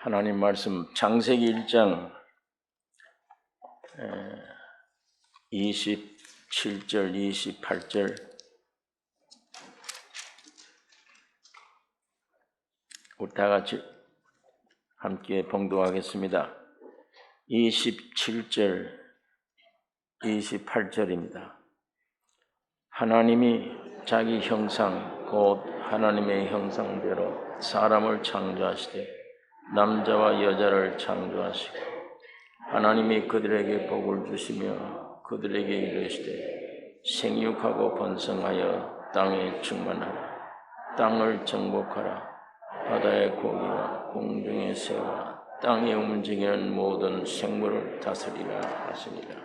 하나님 말씀 창세기 1장 27절 28절 우리 다 같이 함께 봉독하겠습니다. 27절 28절입니다. 하나님이 자기 형상 곧 하나님의 형상대로 사람을 창조하시되 남자와 여자를 창조하시고 하나님이 그들에게 복을 주시며 그들에게 이르시되 생육하고 번성하여 땅에 충만하라. 땅을 정복하라. 바다의 고기와 공중의 새와 땅에 움직이는 모든 생물을 다스리라 하시니라.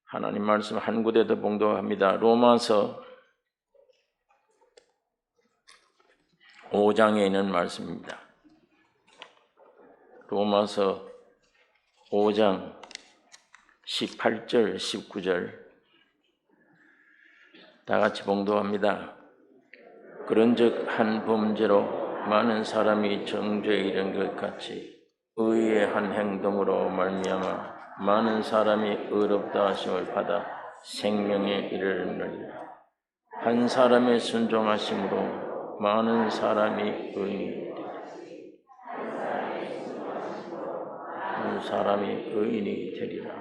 하나님 말씀 한 구대 더 봉독합니다. 로마서 5장에 있는 말씀입니다. 로마서 5장 18절 19절 다 같이 봉독합니다. 그런즉 한 범죄로 많은 사람이 정죄에 이른 것 같이 의의 한 행동으로 말미암아 많은 사람이 의롭다 하심을 받아 생명에 이르느니라. 한 사람의 순종하심으로 많은 사람이 의인이 되리라. 한 사람이 의인이 되리라.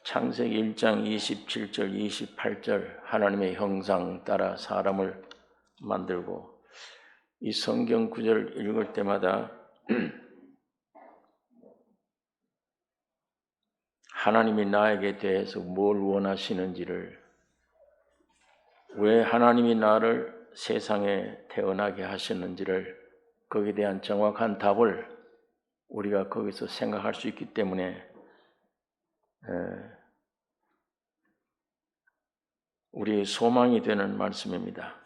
창세기 1장 27절 28절 하나님의 형상 따라 사람을 만들고 이 성경 구절을 읽을 때마다 하나님이 나에게 대해서 뭘 원하시는지를, 왜 하나님이 나를 세상에 태어나게 하셨는지를, 거기에 대한 정확한 답을 우리가 거기서 생각할 수 있기 때문에 우리의 소망이 되는 말씀입니다.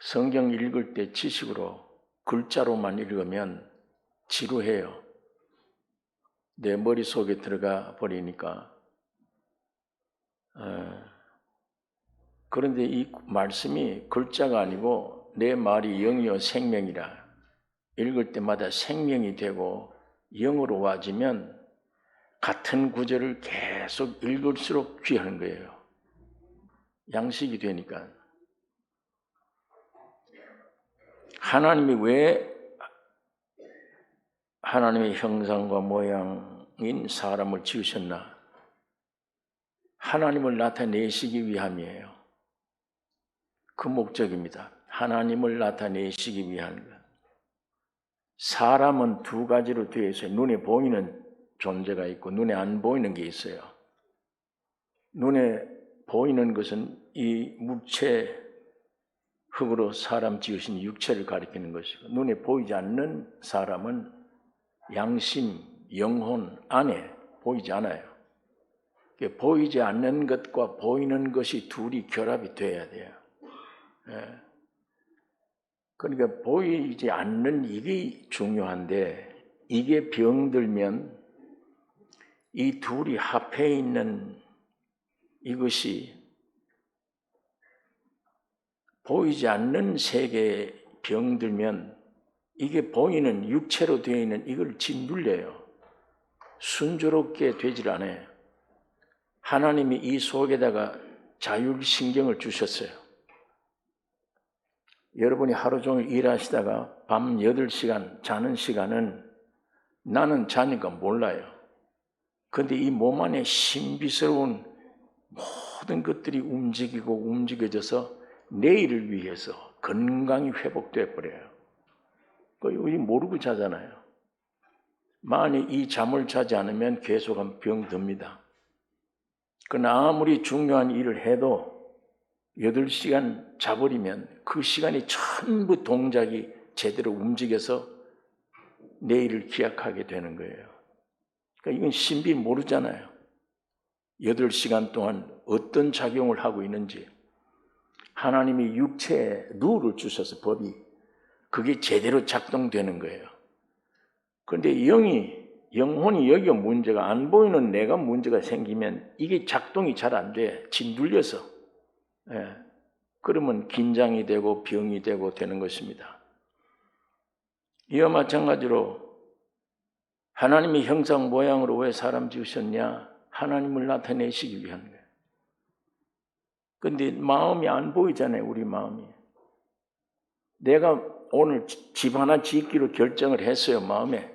성경 읽을 때 지식으로 글자로만 읽으면 지루해요. 내 머릿속에 들어가 버리니까. 그런데 이 말씀이 글자가 아니고 내 말이 영이요 생명이라 읽을 때마다 생명이 되고 영으로 와지면 같은 구절을 계속 읽을수록 귀한 거예요. 양식이 되니까. 하나님이 왜 하나님의 형상과 모양인 사람을 지으셨나? 하나님을 나타내시기 위함이에요. 그 목적입니다. 하나님을 나타내시기 위한 것. 사람은 두 가지로 되어 있어요. 눈에 보이는 존재가 있고 눈에 안 보이는 게 있어요. 눈에 보이는 것은 이 물체 흙으로 사람 지으신 육체를 가리키는 것이고, 눈에 보이지 않는 사람은 양심, 영혼 안에 보이지 않아요. 보이지 않는 것과 보이는 것이 둘이 결합이 돼야 돼요. 그러니까 보이지 않는 이게 중요한데, 이게 병들면 이 둘이 합해 있는 이것이 보이지 않는 세계에 병들면 이게 보이는 육체로 되어 있는 이걸 짓눌려요. 순조롭게 되질 않아요. 하나님이 이 속에다가 자율신경을 주셨어요. 여러분이 하루 종일 일하시다가 밤 8시간 자는 시간은 나는 자니까 몰라요. 그런데 이 몸 안에 신비스러운 모든 것들이 움직이고 움직여져서 내일을 위해서 건강이 회복돼 버려요. 우리 모르고 자잖아요. 만약 이 잠을 자지 않으면 계속하면 병듭니다. 그러나 아무리 중요한 일을 해도 8시간 자버리면 그 시간이 전부 동작이 제대로 움직여서 내일을 기약하게 되는 거예요. 그러니까 이건 신비 모르잖아요. 8시간 동안 어떤 작용을 하고 있는지. 하나님이 육체에 룰을 주셔서 법이 그게 제대로 작동되는 거예요. 그런데 영이 영혼이 여기가 문제가 안 보이는 내가 문제가 생기면 이게 작동이 잘 안 돼. 짓눌려서. 예. 그러면 긴장이 되고 병이 되고 되는 것입니다. 이와 마찬가지로 하나님의 형상 모양으로 왜 사람 지으셨냐? 하나님을 나타내시기 위한 거예요. 근데 마음이 안 보이잖아요, 우리 마음이. 내가 오늘 집 하나 짓기로 결정을 했어요, 마음에.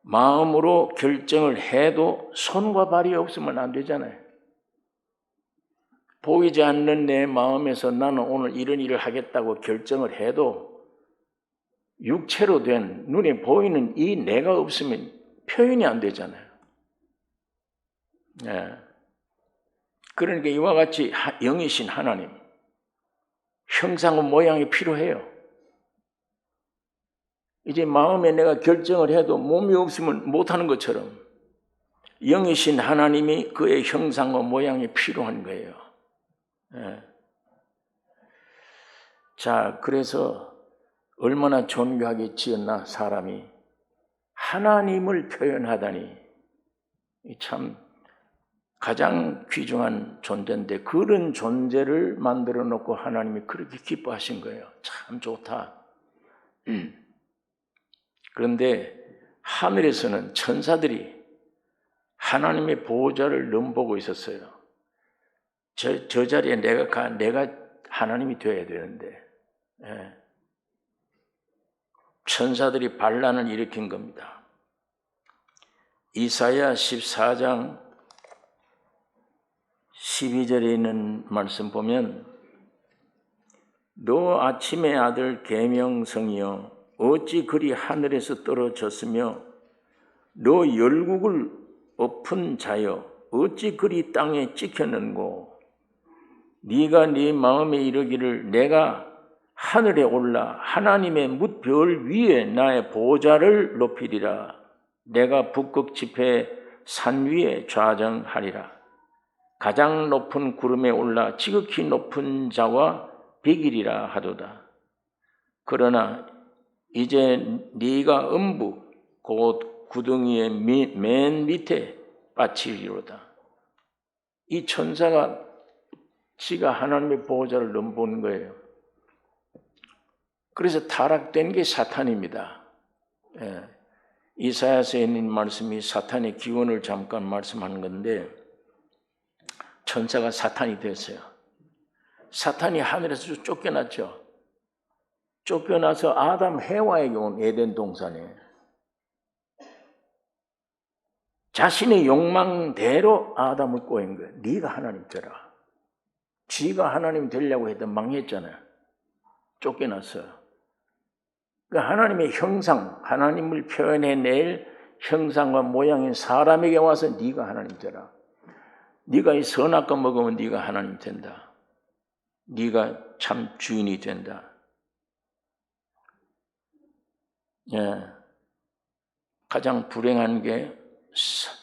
마음으로 결정을 해도 손과 발이 없으면 안 되잖아요. 보이지 않는 내 마음에서 나는 오늘 이런 일을 하겠다고 결정을 해도 육체로 된 눈에 보이는 이 내가 없으면 표현이 안 되잖아요. 예. 그러니까 이와 같이 영이신 하나님, 형상과 모양이 필요해요. 이제 마음에 내가 결정을 해도 몸이 없으면 못하는 것처럼 영이신 하나님이 그의 형상과 모양이 필요한 거예요. 예. 자, 그래서 얼마나 존귀하게 지었나 사람이. 하나님을 표현하다니 참 가장 귀중한 존재인데 그런 존재를 만들어 놓고 하나님이 그렇게 기뻐하신 거예요. 참 좋다. 그런데 하늘에서는 천사들이 하나님의 보호자를 넘보고 있었어요. 저 자리에 내가 하나님이 되어야 되는데. 예. 천사들이 반란을 일으킨 겁니다. 이사야 14장 12절에 있는 말씀 보면 너 아침의 아들 계명성이여 어찌 그리 하늘에서 떨어졌으며 너 열국을 엎은 자여 어찌 그리 땅에 찍혔는고 네가 네 마음에 이르기를 내가 하늘에 올라 하나님의 뭇별 위에 나의 보좌를 높이리라. 내가 북극 지폐 산 위에 좌정하리라. 가장 높은 구름에 올라 지극히 높은 자와 비기리라 하도다. 그러나 이제 네가 음부 곧 구덩이의 맨 밑에 빠치리로다. 이 천사가 지가 하나님의 보호자를 넘보는 거예요. 그래서 타락된 게 사탄입니다. 예. 이사야서에 있는 말씀이 사탄의 기원을 잠깐 말씀하는 건데 천사가 사탄이 됐어요. 사탄이 하늘에서 쫓겨났죠. 쫓겨나서 아담 해와에게 온 에덴 동산에 자신의 욕망대로 아담을 꼬인 거예요. 네가 하나님 되라. 지가 하나님 되려고 했던 망했잖아요. 쫓겨났어요. 그러니까 하나님의 형상, 하나님을 표현해낼 형상과 모양인 사람에게 와서 네가 하나님 되라. 네가 이 선악과 먹으면 네가 하나님 된다. 네가 참 주인이 된다. 예. 가장 불행한 게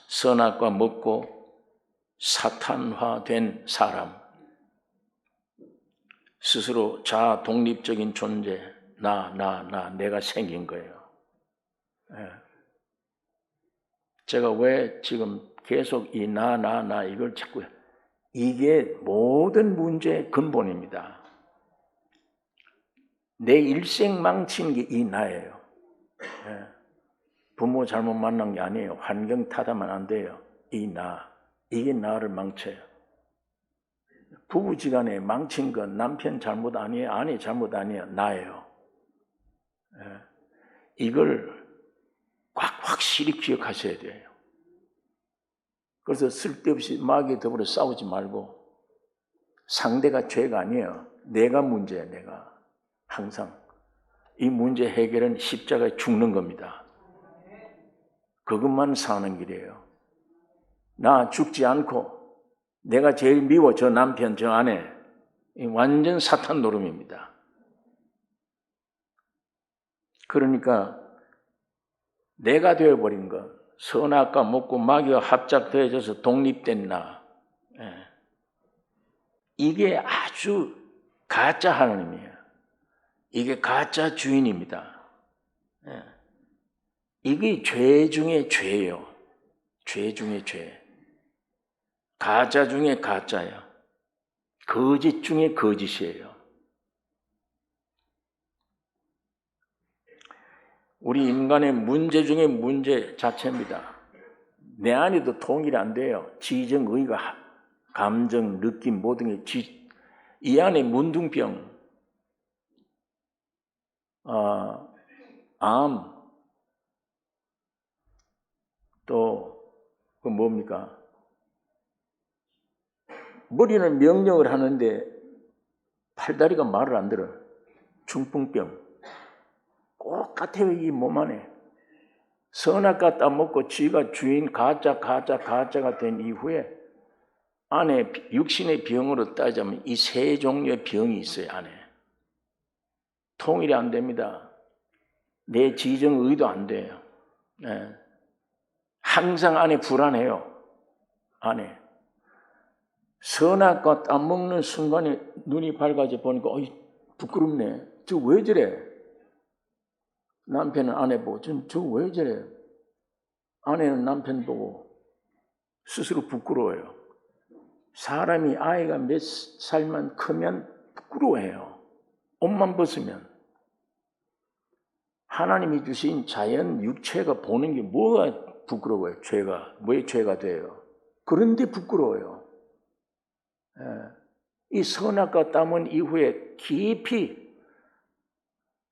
선악과 먹고 사탄화된 사람. 스스로 자아 독립적인 존재, 내가 생긴 거예요. 예. 제가 왜 지금 계속 이 이걸 자꾸 이게 모든 문제의 근본입니다. 내 일생 망친 게 이 나예요. 예. 부모 잘못 만난 게 아니에요. 환경 탓하면 안 돼요. 이게 나를 망쳐요. 부부지간에 망친 건 남편 잘못 아니에요. 아내 잘못 아니에요. 나예요. 예. 이걸 확실히 기억하셔야 돼요. 그래서 쓸데없이 마귀에 더불어 싸우지 말고 상대가 죄가 아니에요. 내가 문제야. 내가 항상 이 문제 해결은 십자가에 죽는 겁니다. 그것만 사는 길이에요. 나 죽지 않고 내가 제일 미워 저 남편 저 아내 완전 사탄 노름입니다. 그러니까 내가 되어버린 것 선악과 먹고 마귀와 합작되어져서 독립된 나 이게 아주 가짜 하나님이에요. 이게 가짜 주인입니다. 이게 죄 중에 죄예요. 죄 중에 죄. 가짜 중에 가짜야. 거짓 중에 거짓이에요. 우리 인간의 문제 중에 문제 자체입니다. 내 안에도 통일이 안 돼요. 지정, 의가, 감정, 느낌 모든 게 이 안에 문둥병, 암, 또 그 뭡니까? 머리는 명령을 하는데 팔다리가 말을 안 들어. 중풍병. 꼭 같아요, 이 몸 안에. 선악과 따먹고 지가 주인 가짜가 된 이후에 안에 육신의 병으로 따지자면 이 세 종류의 병이 있어요, 안에. 통일이 안 됩니다. 내 지정 의도 안 돼요. 네. 항상 안에 불안해요. 안에. 선악과 따먹는 순간에 눈이 밝아져 보니까 부끄럽네. 저 왜 저래? 남편은 아내 보고 저 왜 저래? 아내는 남편 보고 스스로 부끄러워요. 사람이 아이가 몇 살만 크면 부끄러워해요. 옷만 벗으면. 하나님이 주신 자연 육체가 보는 게 뭐가 부끄러워요? 죄가. 왜 죄가 돼요? 그런데 부끄러워요. 이 선악과 땀은 이후에 깊이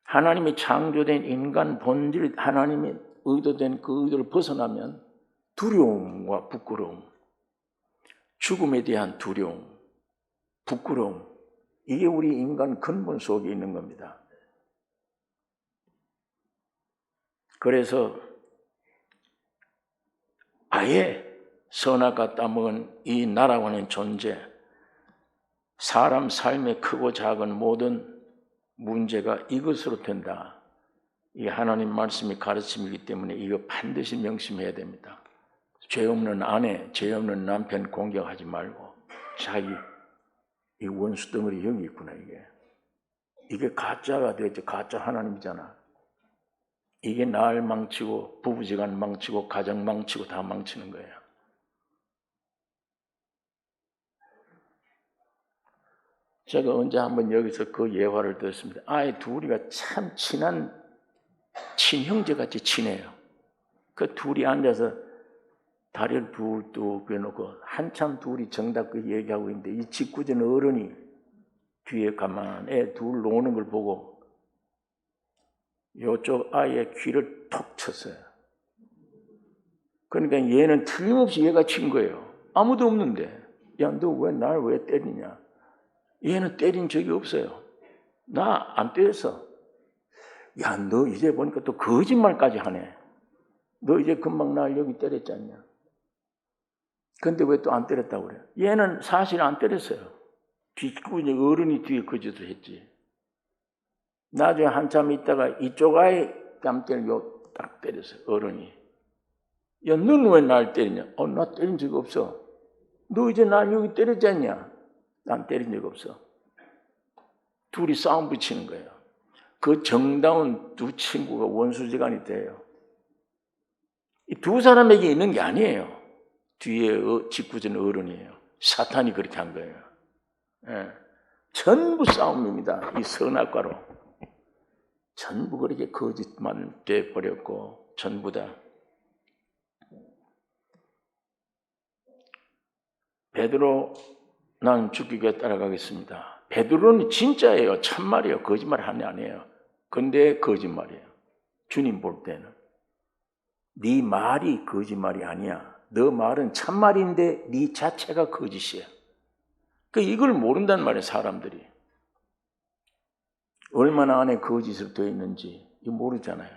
하나님이 창조된 인간 본질, 하나님이 의도된 그 의도를 벗어나면 두려움과 부끄러움, 죽음에 대한 두려움, 부끄러움, 이게 우리 인간 근본 속에 있는 겁니다. 그래서 아예 선악과 따먹은 이 나라와는 존재, 사람 삶의 크고 작은 모든 문제가 이것으로 된다. 이 하나님 말씀이 가르침이기 때문에 이거 반드시 명심해야 됩니다. 죄 없는 아내, 죄 없는 남편 공격하지 말고 자기 이 원수 덩어리 여기 있구나 이게 가짜가 되었죠. 가짜 하나님이잖아. 이게 날 망치고 부부지간 망치고 가정 망치고 다 망치는 거예요. 제가 언제 한번 여기서 그 예화를 들었습니다. 아이 둘이가 참 친한 친형제같이 친해요. 그 둘이 앉아서 다리를 뚝 빼놓고 한참 둘이 정답게 얘기하고 있는데 이 짓궂은 어른이 뒤에 가만 애 둘 노는 걸 보고 이쪽 아이의 귀를 톡 쳤어요. 그러니까 얘는 틀림없이 얘가 친 거예요. 아무도 없는데 야 너 왜 날 왜 때리냐. 얘는 때린 적이 없어요. 나 안 때렸어. 야, 너 이제 보니까 또 거짓말까지 하네. 너 이제 금방 날 여기 때렸지 않냐. 근데 왜 또 안 때렸다고 그래? 얘는 사실 안 때렸어요. 뒤꾸니 어른이 뒤에 거짓을 했지. 나중에 한참 있다가 이쪽 아이 땀때리고 딱 때렸어요. 어른이. 야, 너는 왜 날 때리냐? 나 때린 적 없어. 너 이제 날 여기 때렸지 않냐? 난 때린 적 없어. 둘이 싸움 붙이는 거예요. 그 정다운 두 친구가 원수지간이 돼요. 이 두 사람에게 있는 게 아니에요. 뒤에 짓궂은 어른이에요. 사탄이 그렇게 한 거예요. 예. 전부 싸움입니다. 이 선악과로. 전부 그렇게 거짓만 돼버렸고 전부 다. 베드로 난 죽기에 따라가겠습니다. 베드로는 진짜예요. 참말이에요. 거짓말 하는 게 아니에요. 근데 거짓말이에요. 주님 볼 때는. 네 말이 거짓말이 아니야. 너 말은 참말인데 네 자체가 거짓이야. 그러니까 이걸 모른단 말이에요. 사람들이. 얼마나 안에 거짓으로 되어 있는지 이거 모르잖아요.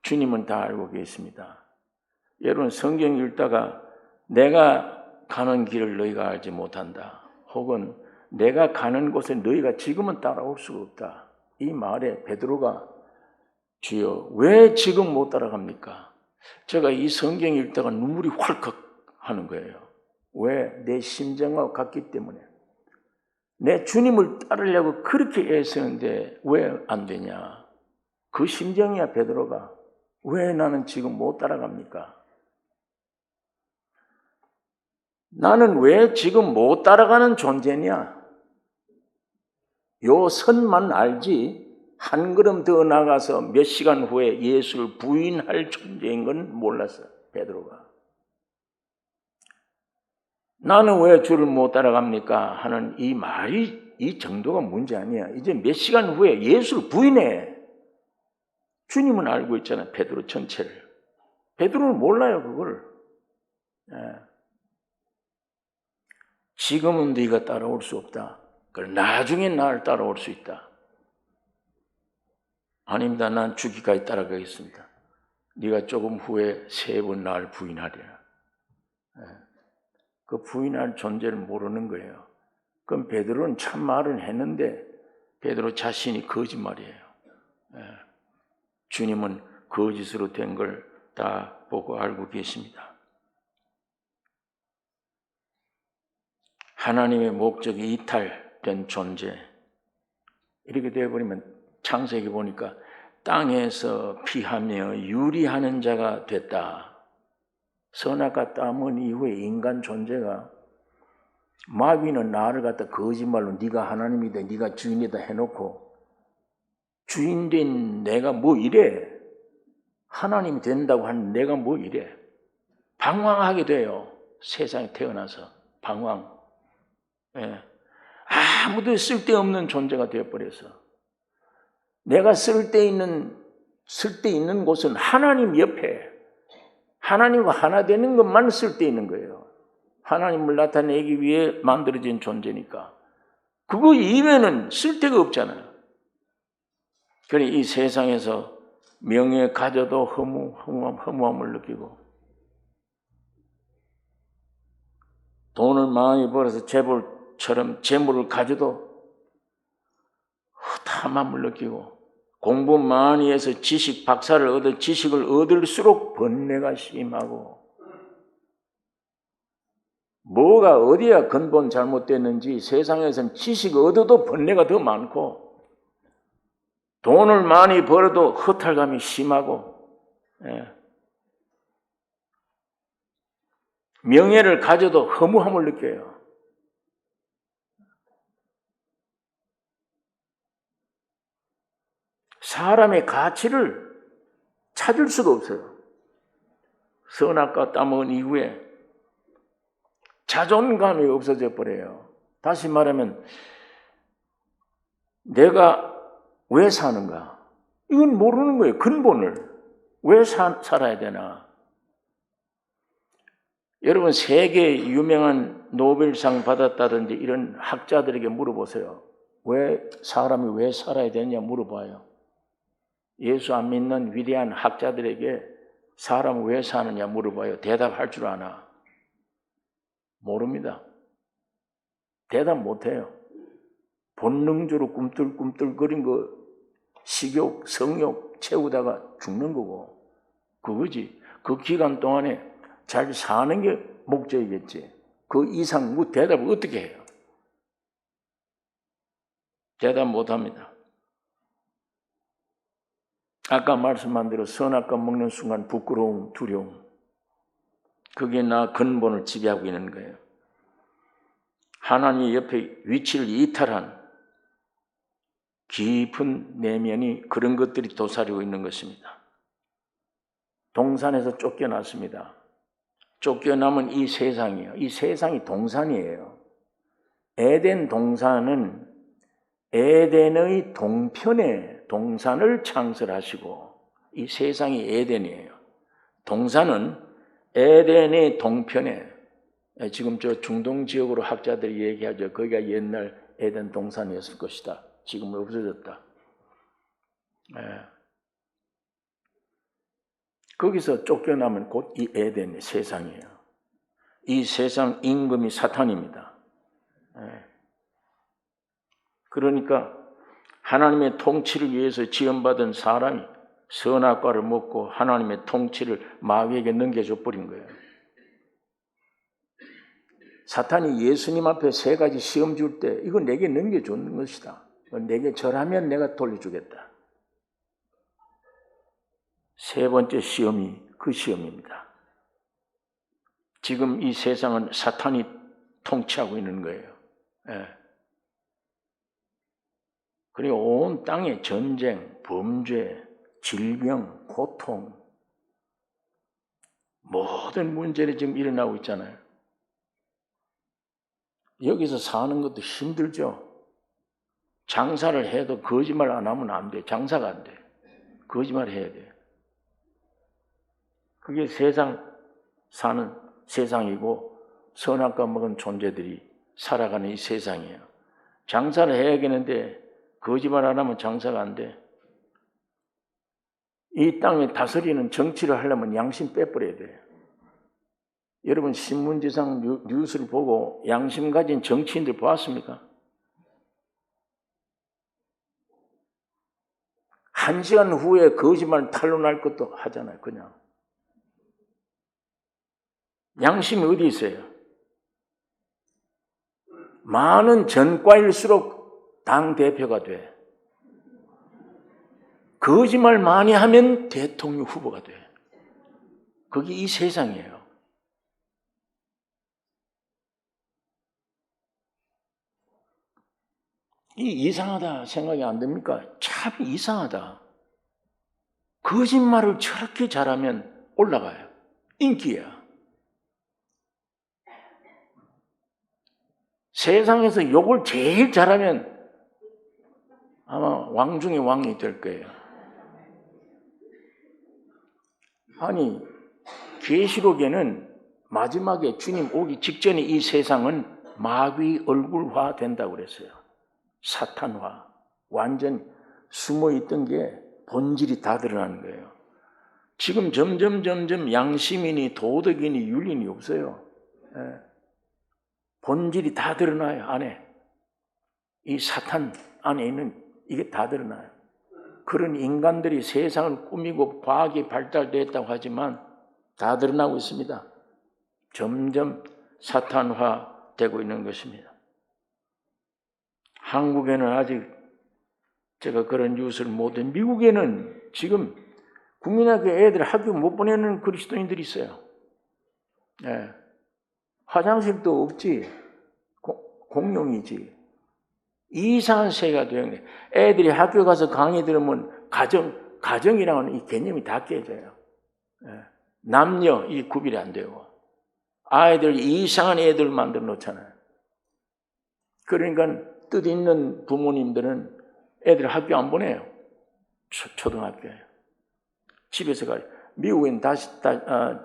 주님은 다 알고 계십니다. 여러분 성경 읽다가 내가 가는 길을 너희가 알지 못한다. 혹은 내가 가는 곳에 너희가 지금은 따라올 수가 없다. 이 말에 베드로가 주여 왜 지금 못 따라갑니까? 제가 이 성경 읽다가 눈물이 왈컥 하는 거예요. 왜? 내 심정하고 같기 때문에. 내 주님을 따르려고 그렇게 애쓰는데 왜 안 되냐? 그 심정이야 베드로가. 왜 나는 지금 못 따라갑니까? 나는 왜 지금 못 따라가는 존재냐? 요 선만 알지 한 걸음 더 나가서 몇 시간 후에 예수를 부인할 존재인 건 몰랐어, 베드로가. 나는 왜 주를 못 따라갑니까? 하는 이 말이, 이 정도가 문제 아니야. 이제 몇 시간 후에 예수를 부인해. 주님은 알고 있잖아, 베드로 전체를. 베드로는 몰라요, 그걸. 지금은 네가 따라올 수 없다. 그걸 나중에 나를 따라올 수 있다. 아닙니다. 난 죽기까지 따라가겠습니다. 네가 조금 후에 3번 나를 부인하리라. 그 부인할 존재를 모르는 거예요. 그럼 베드로는 참 말은 했는데 베드로 자신이 거짓말이에요. 주님은 거짓으로 된 걸 다 보고 알고 계십니다. 하나님의 목적이 이탈된 존재. 이렇게 되어버리면 창세기 보니까 땅에서 피하며 유리하는 자가 됐다. 선악과 따문 이후에 인간 존재가 마귀는 나를 갖다 거짓말로 네가 하나님이다, 네가 주인이다 해놓고 주인된 내가 뭐 이래? 하나님이 된다고 하는 내가 뭐 이래? 방황하게 돼요. 세상에 태어나서 방황. 아무도 쓸데없는 존재가 되어버려서 내가 쓸데있는 곳은 하나님 옆에 하나님과 하나 되는 것만 쓸데있는 거예요. 하나님을 나타내기 위해 만들어진 존재니까 그거 이외에는 쓸데가 없잖아요. 그러니 이 세상에서 명예 가져도 허무함을 느끼고 돈을 많이 벌어서 재벌처럼 재물을 가져도 허탈함을 느끼고 공부 많이 해서 박사를 얻어 지식을 얻을수록 번뇌가 심하고 뭐가 어디야 근본 잘못됐는지 세상에서는 지식 얻어도 번뇌가 더 많고 돈을 많이 벌어도 허탈감이 심하고 명예를 가져도 허무함을 느껴요. 사람의 가치를 찾을 수가 없어요. 선악과 따먹은 이후에 자존감이 없어져 버려요. 다시 말하면 내가 왜 사는가? 이건 모르는 거예요. 근본을. 왜 살아야 되나? 여러분 세계 유명한 노벨상 받았다든지 이런 학자들에게 물어보세요. 사람이 왜 살아야 되느냐 물어봐요. 예수 안 믿는 위대한 학자들에게 사람은 왜 사느냐 물어봐요. 대답할 줄 아나? 모릅니다. 대답 못해요. 본능적으로 꿈틀꿈틀거린 거 식욕, 성욕 채우다가 죽는 거고 그거지. 그 기간 동안에 잘 사는 게 목적이겠지. 그 이상 뭐 대답을 어떻게 해요? 대답 못합니다. 아까 말씀한 대로 선악과 먹는 순간 부끄러움, 두려움 그게 나 근본을 지배하고 있는 거예요. 하나님 옆에 위치를 이탈한 깊은 내면이 그런 것들이 도사리고 있는 것입니다. 동산에서 쫓겨났습니다. 쫓겨남은 이 세상이에요. 이 세상이 동산이에요. 에덴 동산은 에덴의 동편에 동산을 창설하시고 이 세상이 에덴이에요. 동산은 에덴의 동편에 지금 저 중동 지역으로 학자들이 얘기하죠. 거기가 옛날 에덴 동산이었을 것이다. 지금은 없어졌다. 거기서 쫓겨나면 곧 이 에덴의 세상이에요. 이 세상 임금이 사탄입니다. 그러니까 하나님의 통치를 위해서 지원받은 사람이 선악과를 먹고 하나님의 통치를 마귀에게 넘겨줘 버린 거예요. 사탄이 예수님 앞에 3가지 시험 줄 때 이거 내게 넘겨주는 것이다. 내게 절하면 내가 돌려주겠다. 세 번째 시험이 그 시험입니다. 지금 이 세상은 사탄이 통치하고 있는 거예요. 예. 그리고 온 땅에 전쟁, 범죄, 질병, 고통, 모든 문제를 지금 일어나고 있잖아요. 여기서 사는 것도 힘들죠. 장사를 해도 거짓말 안 하면 안 돼. 장사가 안 돼. 거짓말 해야 돼. 그게 사는 세상이고 선악과 먹은 존재들이 살아가는 이 세상이에요. 장사를 해야겠는데 거짓말 안 하면 장사가 안 돼. 이 땅에 다스리는 정치를 하려면 양심 빼버려야 돼. 여러분 신문지상 뉴스를 보고 양심 가진 정치인들 보았습니까? 1시간 후에 거짓말 탄로날 것도 하잖아요. 그냥. 양심이 어디 있어요? 많은 전과일수록 당대표가 돼. 거짓말 많이 하면 대통령 후보가 돼. 그게 이 세상이에요. 이상하다 생각이 안 됩니까? 참 이상하다. 거짓말을 저렇게 잘하면 올라가요. 인기야. 세상에서 욕을 제일 잘하면 아마 왕 중에 왕이 될 거예요. 아니, 계시록에는 마지막에 주님 오기 직전에 이 세상은 마귀 얼굴화 된다고 그랬어요. 사탄화. 완전 숨어있던 게 본질이 다 드러나는 거예요. 지금 점점 양심이니 도덕이니 윤리니 없어요. 본질이 다 드러나요, 안에. 이 사탄 안에 있는 이게 다 드러나요. 그런 인간들이 세상을 꾸미고 과학이 발달됐다고 하지만 다 드러나고 있습니다. 점점 사탄화되고 있는 것입니다. 한국에는 아직 제가 그런 뉴스를 못 해. 미국에는 지금 국민학교 애들 학교 못 보내는 그리스도인들이 있어요. 네. 화장실도 없지. 공용이지. 이상한 세계가 되는 애들이 학교 가서 강의 들으면 가정이라는 이 개념이 다 깨져요. 네. 남녀 이 구별이 안 되고 아이들 이상한 애들 만들어 놓잖아요. 그러니까 뜻 있는 부모님들은 애들 학교 안 보내요. 초등학교에. 집에서 미국엔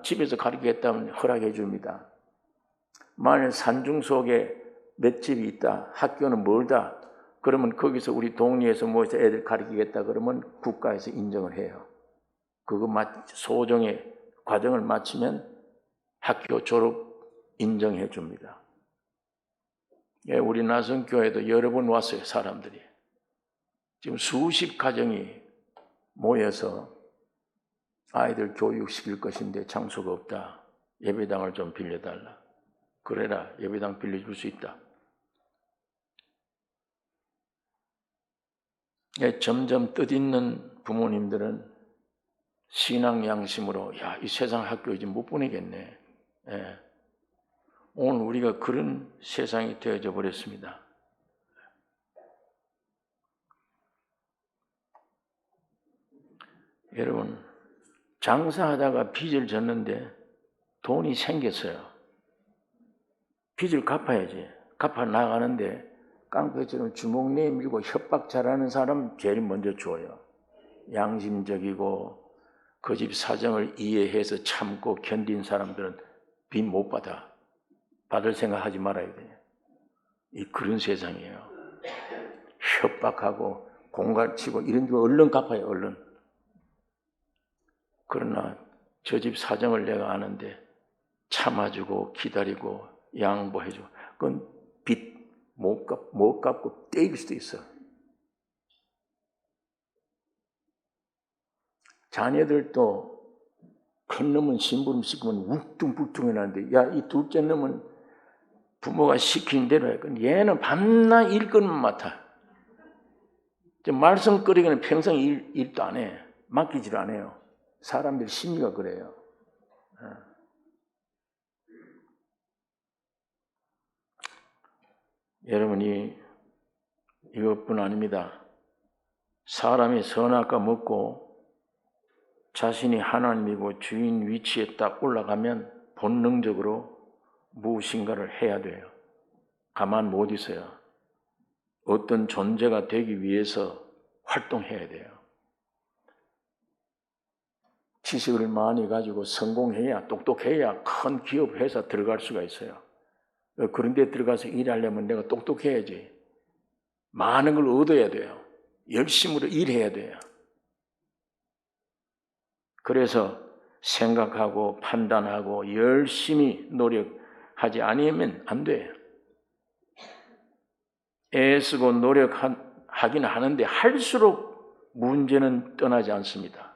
집에서 가르치겠다면 허락해 줍니다. 만일 산중속에 몇 집이 있다, 학교는 멀다, 그러면 거기서 우리 동리에서 모여서 애들 가르치겠다 그러면 국가에서 인정을 해요. 그거 소정의 과정을 마치면 학교 졸업 인정해 줍니다. 예, 우리 나성교회도 여러 번 왔어요, 사람들이. 지금 수십 가정이 모여서 아이들 교육시킬 것인데 장소가 없다. 예배당을 좀 빌려달라. 그래라, 예배당 빌려줄 수 있다. 예, 점점 뜻있는 부모님들은 신앙 양심으로 야, 이 세상 학교 이제 못 보내겠네. 예. 오늘 우리가 그런 세상이 되어져 버렸습니다. 여러분, 장사하다가 빚을 졌는데 돈이 생겼어요. 빚을 갚아야지. 갚아 나가는데 깡패처럼 주먹 내밀고 협박 잘하는 사람 제일 먼저 줘요. 양심적이고 그 집 사정을 이해해서 참고 견딘 사람들은 빚 못 받아. 받을 생각하지 말아야 돼요. 그런 세상이에요. 협박하고 공갈치고 이런 거 얼른 갚아요. 얼른. 그러나 저 집 사정을 내가 아는데 참아주고 기다리고 양보해주고 그건 빚 못 갚고 떼일 수도 있어. 자녀들도 큰 놈은 심부름 시키면 울퉁불퉁 해놨는데 야, 이 둘째 놈은 부모가 시킨 대로 해. 얘는 밤낮 일거리만 맡아. 말썽거리기는 평생 일도 안 해. 맡기질 않아요. 사람들 심리가 그래요. 여러분이 이것뿐 아닙니다. 사람이 선악과 먹고 자신이 하나님이고 주인 위치에 딱 올라가면 본능적으로 무엇인가를 해야 돼요. 가만 못 있어요. 어떤 존재가 되기 위해서 활동해야 돼요. 지식을 많이 가지고 성공해야, 똑똑해야 큰 기업 회사 들어갈 수가 있어요. 그런 데 들어가서 일하려면 내가 똑똑해야지. 많은 걸 얻어야 돼요. 열심으로 일해야 돼요. 그래서 생각하고 판단하고 열심히 노력하지 않으면 안 돼요. 애쓰고 노력하긴 하는데 할수록 문제는 떠나지 않습니다.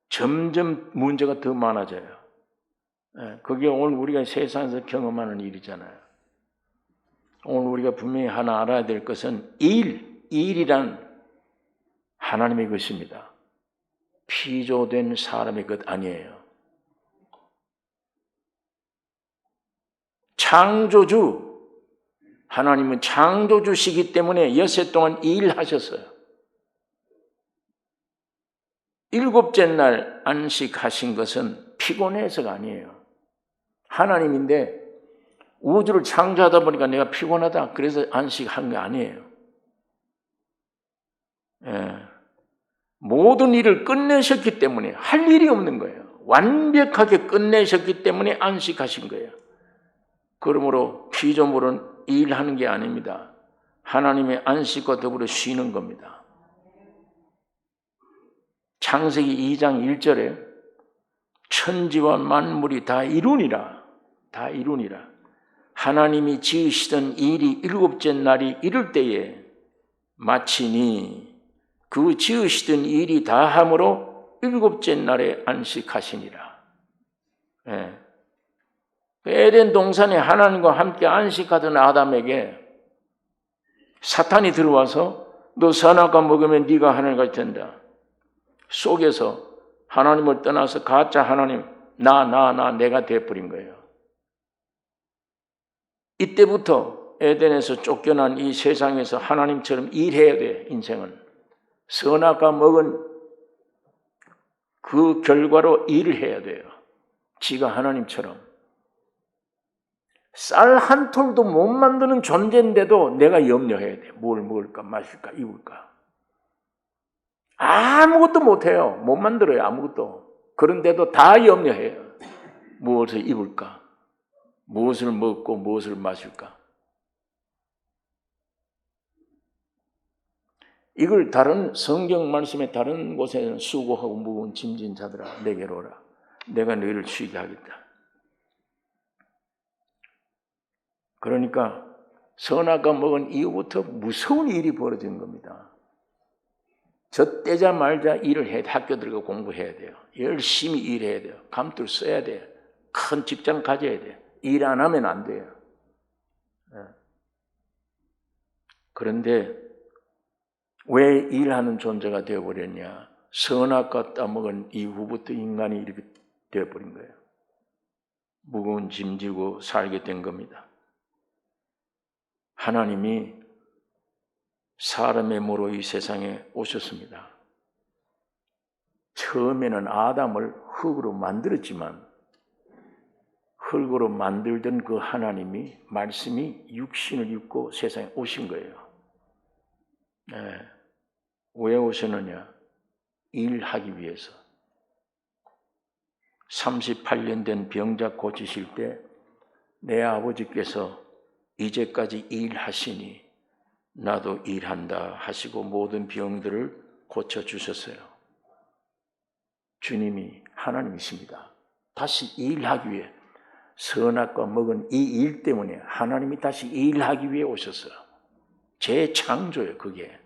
점점 문제가 더 많아져요. 그게 오늘 우리가 세상에서 경험하는 일이잖아요. 오늘 우리가 분명히 하나 알아야 될 것은 일이란 하나님의 것입니다. 피조된 사람의 것 아니에요. 창조주, 하나님은 창조주시기 때문에 여섯 동안 일하셨어요. 일곱째 날 안식하신 것은 피곤해서가 아니에요. 하나님인데 우주를 창조하다 보니까 내가 피곤하다 그래서 안식한 게 아니에요. 모든 일을 끝내셨기 때문에 할 일이 없는 거예요. 완벽하게 끝내셨기 때문에 안식하신 거예요. 그러므로 피조물은 일하는 게 아닙니다. 하나님의 안식과 더불어 쉬는 겁니다. 창세기 2장 1절에 천지와 만물이 다 이루니라. 다 이루니라. 하나님이 지으시던 일이 일곱째 날이 이룰 때에 마치니 그 지으시던 일이 다함으로 일곱째 날에 안식하시니라. 에덴 동산에 하나님과 함께 안식하던 아담에게 사탄이 들어와서 너 선악과 먹으면 네가 하나님같이 된다. 속에서 하나님을 떠나서 가짜 하나님 내가 되어버린 거예요. 이때부터 에덴에서 쫓겨난 이 세상에서 하나님처럼 일해야 돼. 인생은 선악과 먹은 그 결과로 일을 해야 돼요. 지가 하나님처럼 쌀 한 톨도 못 만드는 존재인데도 내가 염려해야 돼. 뭘 먹을까 마실까 입을까. 아무것도 못해요. 못 만들어요. 아무것도. 그런데도 다 염려해요. 무엇을 입을까? 무엇을 먹고 무엇을 마실까? 이걸 다른 성경 말씀에 다른 곳에는 수고하고 무거운 짐진 자들아 내게로 오라. 내가 너희를 쉬게 하겠다. 그러니까 선악과 먹은 이후부터 무서운 일이 벌어진 겁니다. 저 떼자 말자 일을 해야 돼. 학교 들어가 공부해야 돼요. 열심히 일해야 돼요. 감투를 써야 돼요. 큰 직장 가져야 돼요. 일 안 하면 안 돼요. 그런데 왜 일하는 존재가 되어버렸냐? 선악과 따먹은 이후부터 인간이 이렇게 되어버린 거예요. 무거운 짐 지고 살게 된 겁니다. 하나님이 사람의 모로 이 세상에 오셨습니다. 처음에는 아담을 흙으로 만들었지만 흙으로 만들던 그 하나님이 말씀이 육신을 입고 세상에 오신 거예요. 왜 오셨느냐? 일하기 위해서. 38년 된 병자 고치실 때 내 아버지께서 이제까지 일하시니 나도 일한다 하시고 모든 병들을 고쳐주셨어요. 주님이 하나님이십니다. 다시 일하기 위해 선악과 먹은 이 일 때문에 하나님이 다시 일하기 위해 오셨어요. 재창조예요. 그게.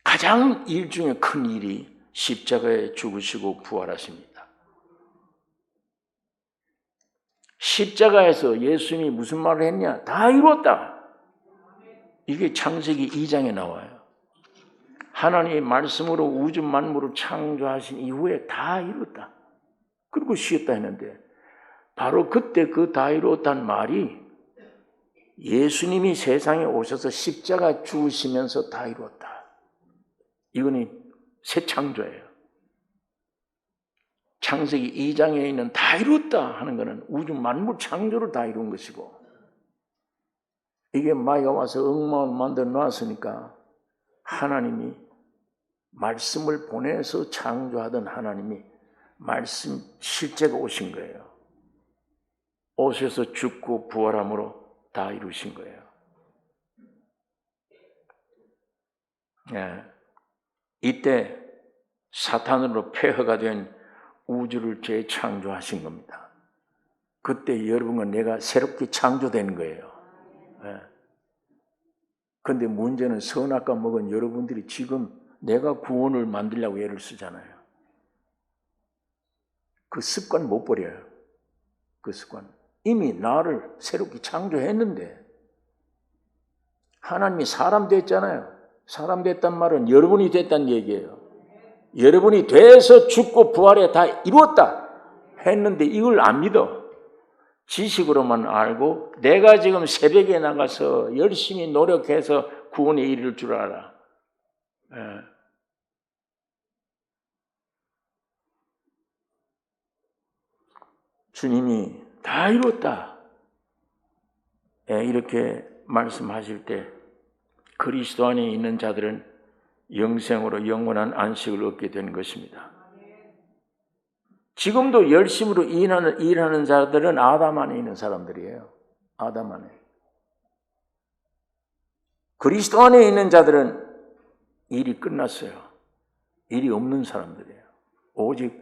가장 일 중에 큰 일이 십자가에 죽으시고 부활하십니다. 십자가에서 예수님이 무슨 말을 했냐? 다 이뤘다. 이게 창세기 2장에 나와요. 하나님의 말씀으로 우주 만물을 창조하신 이후에 다 이뤘다. 그리고 쉬었다 했는데 바로 그때 그 다 이뤘다는 말이 예수님이 세상에 오셔서 십자가 죽으시면서 다 이뤘다. 이거는 새 창조예요. 창세기 2장에 있는 다 이뤘다 하는 것은 우주 만물 창조를 다 이룬 것이고, 이게 마귀가 와서 엉망을 만들어 놨으니까 하나님이 말씀을 보내서 창조하던 하나님이 말씀 실제가 오신 거예요. 오셔서 죽고 부활함으로 다 이루신 거예요. 예. 이때 사탄으로 폐허가 된 우주를 재창조하신 겁니다. 그때 여러분과 내가 새롭게 창조된 거예요. 그런데 문제는 선악과 먹은 여러분들이 지금 내가 구원을 만들려고 애를 쓰잖아요. 그 습관 못 버려요. 그 습관. 이미 나를 새롭게 창조했는데 하나님이 사람 됐잖아요. 사람 됐단 말은 여러분이 됐다는 얘기예요. 여러분이 돼서 죽고 부활에 다 이루었다 했는데 이걸 안 믿어. 지식으로만 알고 내가 지금 새벽에 나가서 열심히 노력해서 구원에 이를 줄 알아. 주님이 다 이뤘다 이렇게 말씀하실 때 그리스도 안에 있는 자들은 영생으로 영원한 안식을 얻게 되는 것입니다. 지금도 열심으로 일하는 자들은 아담 안에 있는 사람들이에요. 아담 안에. 그리스도 안에 있는 자들은 일이 끝났어요. 일이 없는 사람들이에요. 오직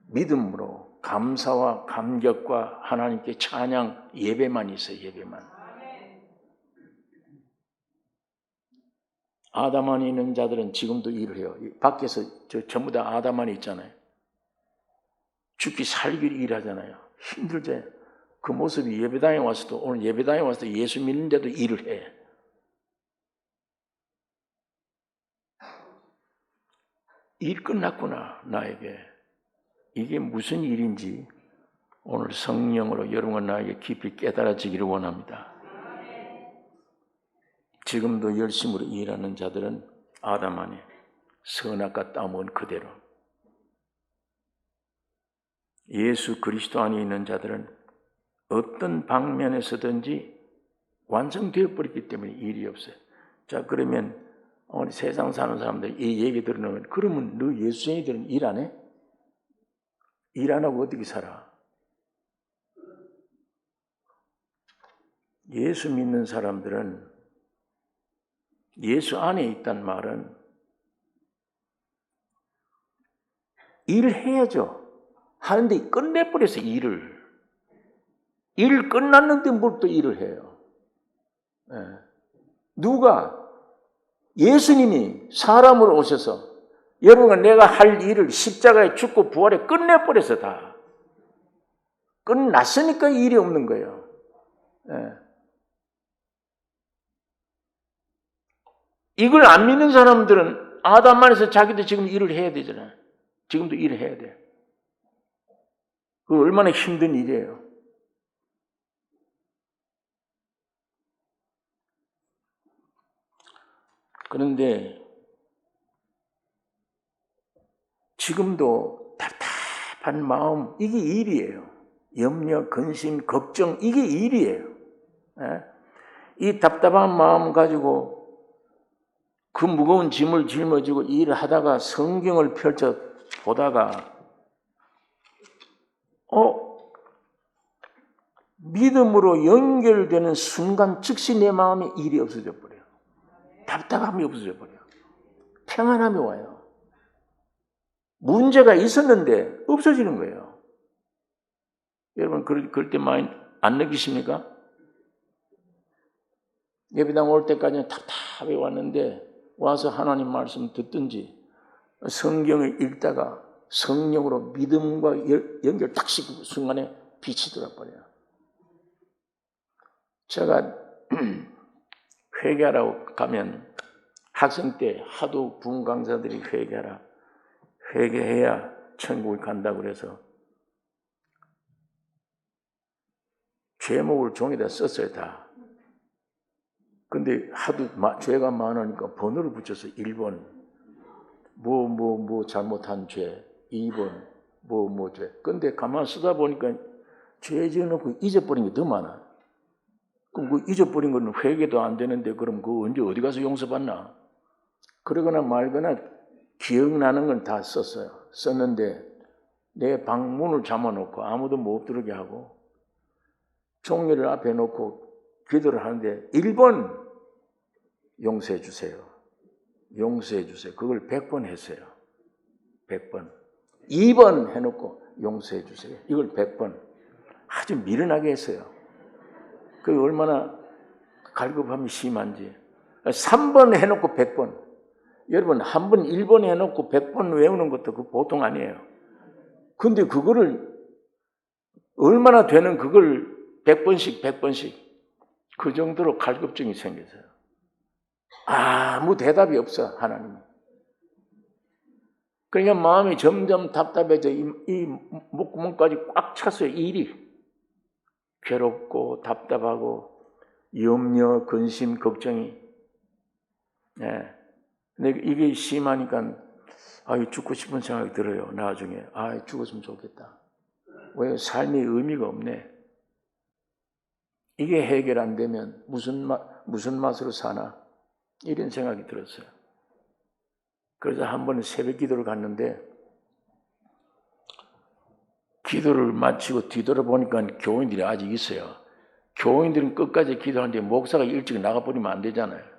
믿음으로 감사와 감격과 하나님께 찬양 예배만 있어요. 예배만. 아담 안에 있는 자들은 지금도 일을 해요. 밖에서 전부 다 아담 안에 있잖아요. 죽기 살기를 일하잖아요. 힘들죠. 그 모습이 예배당에 와서도, 오늘 예배당에 와서도 예수 믿는데도 일을 해. 일 끝났구나, 나에게. 이게 무슨 일인지 오늘 성령으로 여러분과 나에게 깊이 깨달아지기를 원합니다. 지금도 열심으로 일하는 자들은 아담 안에 선악과 땀은 그대로. 예수 그리스도 안에 있는 자들은 어떤 방면에서든지 완성되어 버렸기 때문에 일이 없어요. 자, 그러면 오늘 세상 사는 사람들 이 얘기 들으면, 그러면 너 예수쟁이들은 일 안 해? 일 안 하고 어떻게 살아? 예수 믿는 사람들은 예수 안에 있단 말은 일을 해야죠. 하는데 끝내버려서 일을. 일 끝났는데 뭘 또 일을 해요. 누가? 예수님이 사람으로 오셔서 여러분은 내가 할 일을 십자가에 죽고 부활에 끝내버려서 다. 끝났으니까 일이 없는 거예요. 이걸 안 믿는 사람들은 아담 안에서 자기도 지금 일을 해야 되잖아요. 지금도 일을 해야 돼. 그 얼마나 힘든 일이에요. 그런데 지금도 답답한 마음, 이게 일이에요. 염려, 근심, 걱정, 이게 일이에요. 이 답답한 마음 가지고 그 무거운 짐을 짊어지고 일을 하다가 성경을 펼쳐 보다가 믿음으로 연결되는 순간 즉시 내 마음에 일이 없어져 버려요. 답답함이 없어져 버려요. 평안함이 와요. 문제가 있었는데 없어지는 거예요. 여러분 그럴 때 많이 안 느끼십니까? 예배당 올 때까지는 답답해 왔는데 와서 하나님 말씀 듣든지 성경을 읽다가 성령으로 믿음과 연결 딱 시키고 순간에 빛이 들어버려요. 제가 회개하라고 가면 학생 때 하도 부흥 강사들이 회개하라, 회개해야 천국을 간다고 그래서 제목을 종에다 썼어요, 다. 근데 하도 죄가 많으니까 번호를 붙여서 1번 뭐 잘못한 죄, 2번 뭐 죄. 근데 가만 쓰다 보니까 죄 지어놓고 잊어버린 게 더 많아. 그럼 그 잊어버린 거는 회개도 안 되는데 그럼 그거 언제 어디 가서 용서받나? 그러거나 말거나 기억나는 건 다 썼어요. 썼는데 내 방문을 잠아놓고 아무도 못 들게 하고 종이를 앞에 놓고 기도를 하는데 1번 용서해 주세요. 용서해 주세요. 그걸 100번 했어요. 100번. 2번 해놓고 용서해 주세요. 이걸 100번. 아주 미련하게 했어요. 그게 얼마나 갈급함이 심한지. 3번 해놓고 100번. 여러분, 한 번 1번 해놓고 100번 외우는 것도 그 보통 아니에요. 근데 그거를 얼마나 되는 그걸 100번씩 그 정도로 갈급증이 생겼어요. 아무 대답이 없어, 하나님. 그러니까 마음이 점점 답답해져 이 목구멍까지 꽉 찼어요, 일이. 괴롭고 답답하고 염려, 근심, 걱정이. 네. 근데 이게 심하니까 죽고 싶은 생각이 들어요. 나중에 죽었으면 좋겠다. 왜 삶의 의미가 없네. 이게 해결 안 되면 무슨 맛으로 사나 이런 생각이 들었어요. 그래서 한 번은 새벽 기도를 갔는데 기도를 마치고 뒤돌아보니까 교인들이 아직 있어요. 교인들은 끝까지 기도하는데 목사가 일찍 나가버리면 안 되잖아요.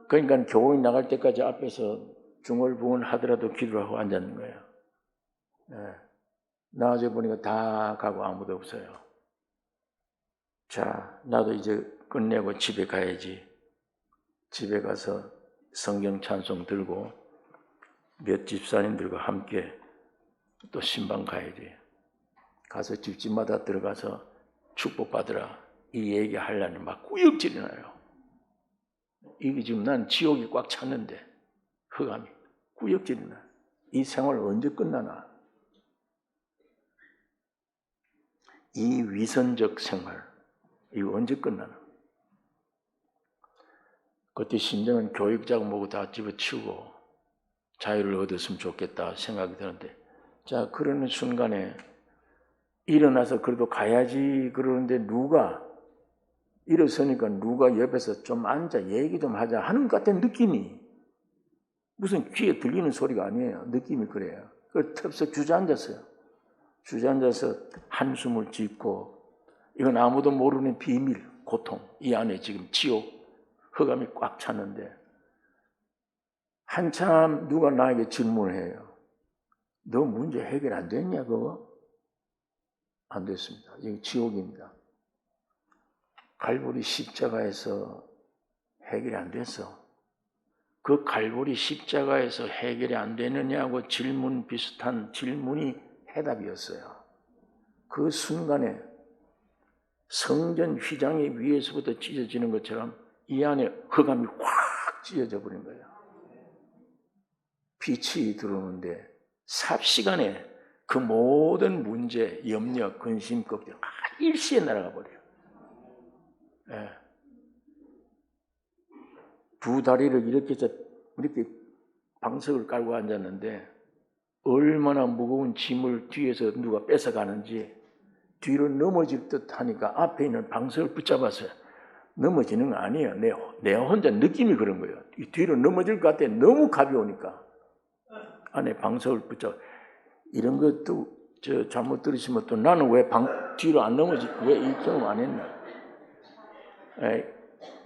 그러니까 교인 나갈 때까지 앞에서 중얼부언 하더라도 기도를 하고 앉았는 거예요. 네. 나와서 보니까 다 가고 아무도 없어요. 자, 나도 이제 끝내고 집에 가야지. 집에 가서 성경 찬송 들고 몇 집사님들과 함께 또 신방 가야지. 가서 집집마다 들어가서 축복받으라 이 얘기 하려면 막 꾸역질이 나요. 이게 지금 난 지옥이 꽉 찼는데 흑암이 꾸역질이 나요. 이 생활 언제 끝나나? 이 위선적 생활 이거 언제 끝나나? 그때 심정은 교육자고 뭐고 다 집어치우고 자유를 얻었으면 좋겠다 생각이 드는데 자 그러는 순간에 일어나서 그래도 가야지 그러는데 누가 일어서니까 누가 옆에서 좀 앉아 얘기 좀 하자 하는 것 같은 느낌이 무슨 귀에 들리는 소리가 아니에요. 느낌이 그래요. 그래서 탭서 주저앉았어요. 주저앉아서 한숨을 짓고 이건 아무도 모르는 비밀, 고통 이 안에 지금 지옥, 흑암이 꽉 찼는데 한참 누가 나에게 질문을 해요. 너 문제 해결 안 됐냐 그거? 안 됐습니다. 이게 지옥입니다. 갈보리 십자가에서 해결이 안 됐어. 그 갈보리 십자가에서 해결이 안 되느냐고 질문 비슷한 질문이 해답이었어요. 그 순간에 성전 휘장이 위에서부터 찢어지는 것처럼 이 안에 흑암이 확 찢어져 버린 거예요. 빛이 들어오는데 삽시간에 그 모든 문제, 염려, 근심, 걱정 일시에 날아가 버려요. 네. 두 다리를 이렇게 해서 이렇게 방석을 깔고 앉았는데 얼마나 무거운 짐을 뒤에서 누가 뺏어가는지 뒤로 넘어질 듯 하니까 앞에 있는 방석을 붙잡았어요. 넘어지는 거 아니에요. 내 혼자 느낌이 그런 거예요. 뒤로 넘어질 것 같아. 너무 가벼우니까. 안에 방석을 붙잡아. 이런 것도 잘못 들으시면 또 나는 왜 뒤로 안 넘어지? 왜 이 경험 안 했나?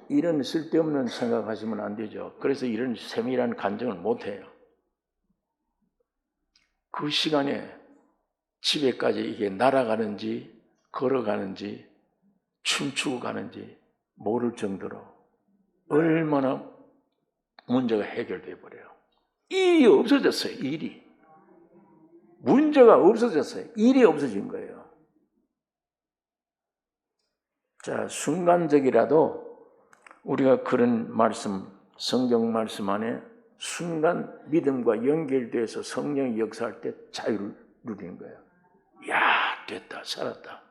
이런 쓸데없는 생각하시면 안 되죠. 그래서 이런 세밀한 간증을 못 해요. 그 시간에 집에까지 이게 날아가는지 걸어가는지 춤추고 가는지 모를 정도로 얼마나 문제가 해결돼 버려요. 일이 없어졌어요. 일이. 문제가 없어졌어요. 일이 없어진 거예요. 자, 순간적이라도 우리가 그런 말씀 성경 말씀 안에 순간 믿음과 연결돼서 성령이 역사할 때 자유를 누리는 거예요. 야, 됐다, 살았다.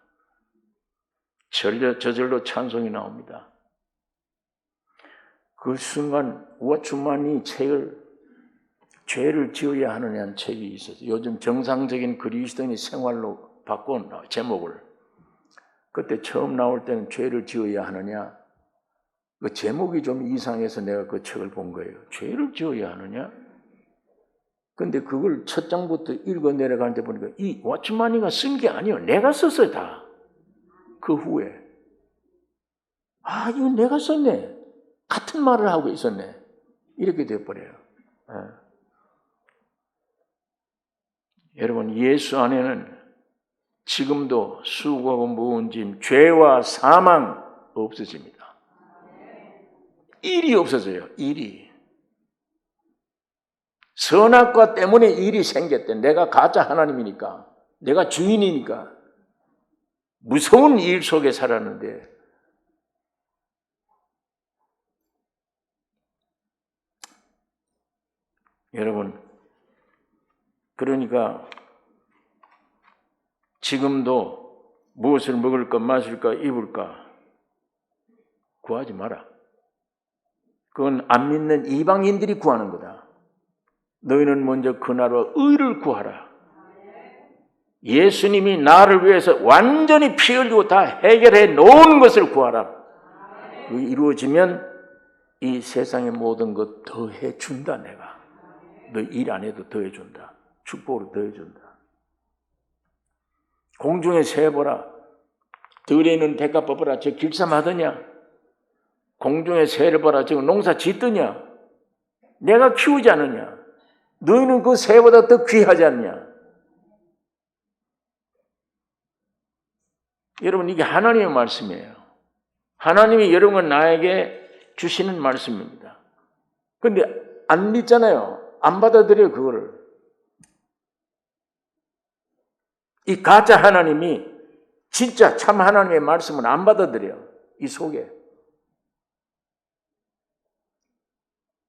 저절로 찬송이 나옵니다. 그 순간 워추만이 죄를 지어야 하느냐는 책이 있었어요. 요즘 정상적인 그리스도인의 생활로 바꾼 제목을. 그때 처음 나올 때는 죄를 지어야 하느냐. 그 제목이 좀 이상해서 내가 그 책을 본 거예요. 죄를 지어야 하느냐? 근데 그걸 첫 장부터 읽어 내려가는데 보니까 이 워츠만이가 쓴 게 아니에요. 내가 썼어요, 다. 그 후에. 아, 이거 내가 썼네. 같은 말을 하고 있었네. 이렇게 되어버려요. 여러분, 예수 안에는 지금도 수고하고 무거운 짐, 죄와 사망 없어집니다. 일이 없어져요. 일이. 선악과 때문에 일이 생겼대. 내가 가짜 하나님이니까. 내가 주인이니까. 무서운 일 속에 살았는데 여러분, 그러니까 지금도 무엇을 먹을까 마실까 입을까 구하지 마라. 그건 안 믿는 이방인들이 구하는 거다. 너희는 먼저 그 나라와 의를 구하라. 예수님이 나를 위해서 완전히 피 흘리고 다 해결해 놓은 것을 구하라. 그게 이루어지면 이 세상의 모든 것 더해 준다. 내가 너 일 안 해도 더해 준다. 축복으로 더해 준다. 공중에 새 보라. 들에 있는 대가 뽑아라. 저 길쌈하더냐? 공중에 새를 보라. 저 농사 짓더냐? 내가 키우지 않느냐? 너희는 그 새보다 더 귀하지 않냐? 여러분, 이게 하나님의 말씀이에요. 하나님이 여러분 나에게 주시는 말씀입니다. 그런데 안 믿잖아요. 안 받아들여요, 그거를. 이 가짜 하나님이 진짜 참 하나님의 말씀은 안 받아들여요. 이 속에.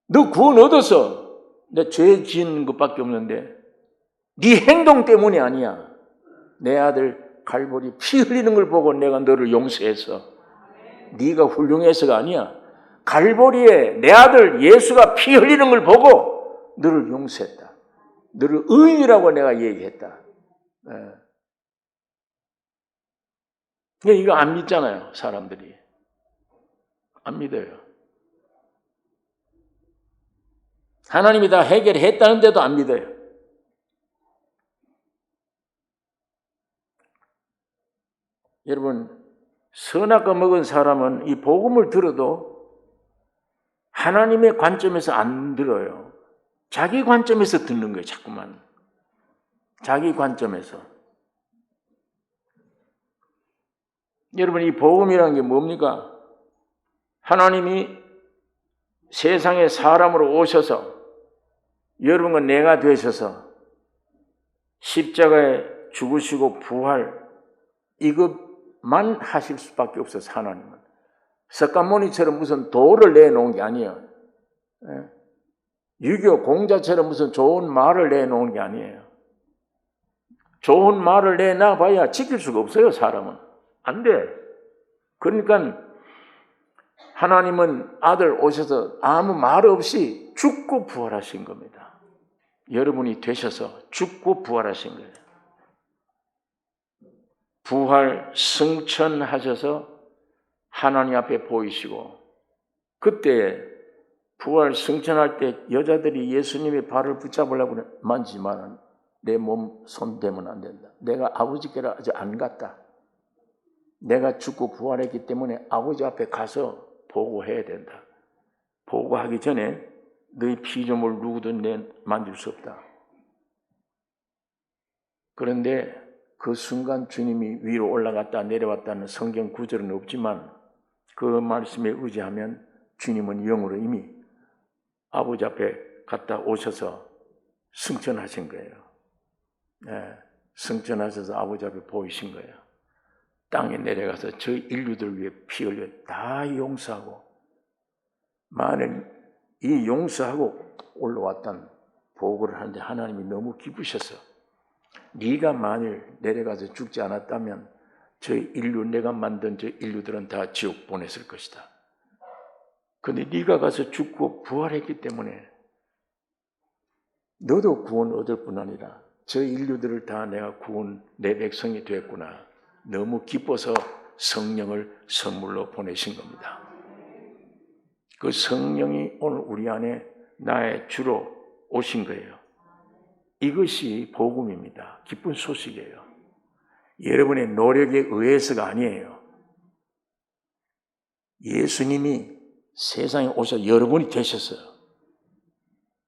너 구원 얻었어. 내 죄 지은 것밖에 없는데 네 행동 때문이 아니야. 내 아들 갈보리 피 흘리는 걸 보고 내가 너를 용서해서. 네가 훌륭해서가 아니야. 갈보리에 내 아들 예수가 피 흘리는 걸 보고 너를 용서했다. 너를 의인이라고 내가 얘기했다. 이거 안 믿잖아요, 사람들이. 안 믿어요. 하나님이 다 해결했다는데도 안 믿어요. 여러분, 선악과 먹은 사람은 이 복음을 들어도 하나님의 관점에서 안 들어요. 자기 관점에서 듣는 거예요, 자꾸만. 자기 관점에서. 여러분, 이 복음이라는 게 뭡니까? 하나님이 세상에 사람으로 오셔서 여러분과 내가 되셔서 십자가에 죽으시고 부활 이것만 하실 수밖에 없어서 하나님은. 석가모니처럼 무슨 도를 내놓은 게 아니에요. 유교 공자처럼 무슨 좋은 말을 내놓은 게 아니에요. 좋은 말을 내놔봐야 지킬 수가 없어요, 사람은. 안 돼. 그러니까 하나님은 아들 오셔서 아무 말 없이 죽고 부활하신 겁니다. 여러분이 되셔서 죽고 부활하신 거예요. 부활 승천하셔서 하나님 앞에 보이시고, 그때 부활 승천할 때 여자들이 예수님의 발을 붙잡으려고 만지지 마라. 내 몸 손 대면 안 된다. 내가 아버지께로 아직 안 갔다. 내가 죽고 부활했기 때문에 아버지 앞에 가서 보고해야 된다. 보고하기 전에 너희 피조물 누구든 내 만질 수 없다. 그런데 그 순간 주님이 위로 올라갔다 내려왔다는 성경 구절은 없지만 그 말씀에 의지하면 주님은 영으로 이미 아버지 앞에 갔다 오셔서 승천하신 거예요. 네, 승천하셔서 아버지 앞에 보이신 거예요. 땅에 내려가서 저 인류들 위해 피 흘려 다 용서하고 많은 이 용서하고 올라왔던 보고를 하는데 하나님이 너무 기쁘셔서 네가 만일 내려가서 죽지 않았다면 저 인류, 내가 만든 저 인류들은 다 지옥 보냈을 것이다. 그런데 네가 가서 죽고 부활했기 때문에 너도 구원 얻을 뿐 아니라 저 인류들을 다 내가 구원, 내 백성이 됐구나. 너무 기뻐서 성령을 선물로 보내신 겁니다. 그 성령이 오늘 우리 안에 나의 주로 오신 거예요. 이것이 복음입니다. 기쁜 소식이에요. 여러분의 노력에 의해서가 아니에요. 예수님이 세상에 오셔서 여러분이 되셨어요.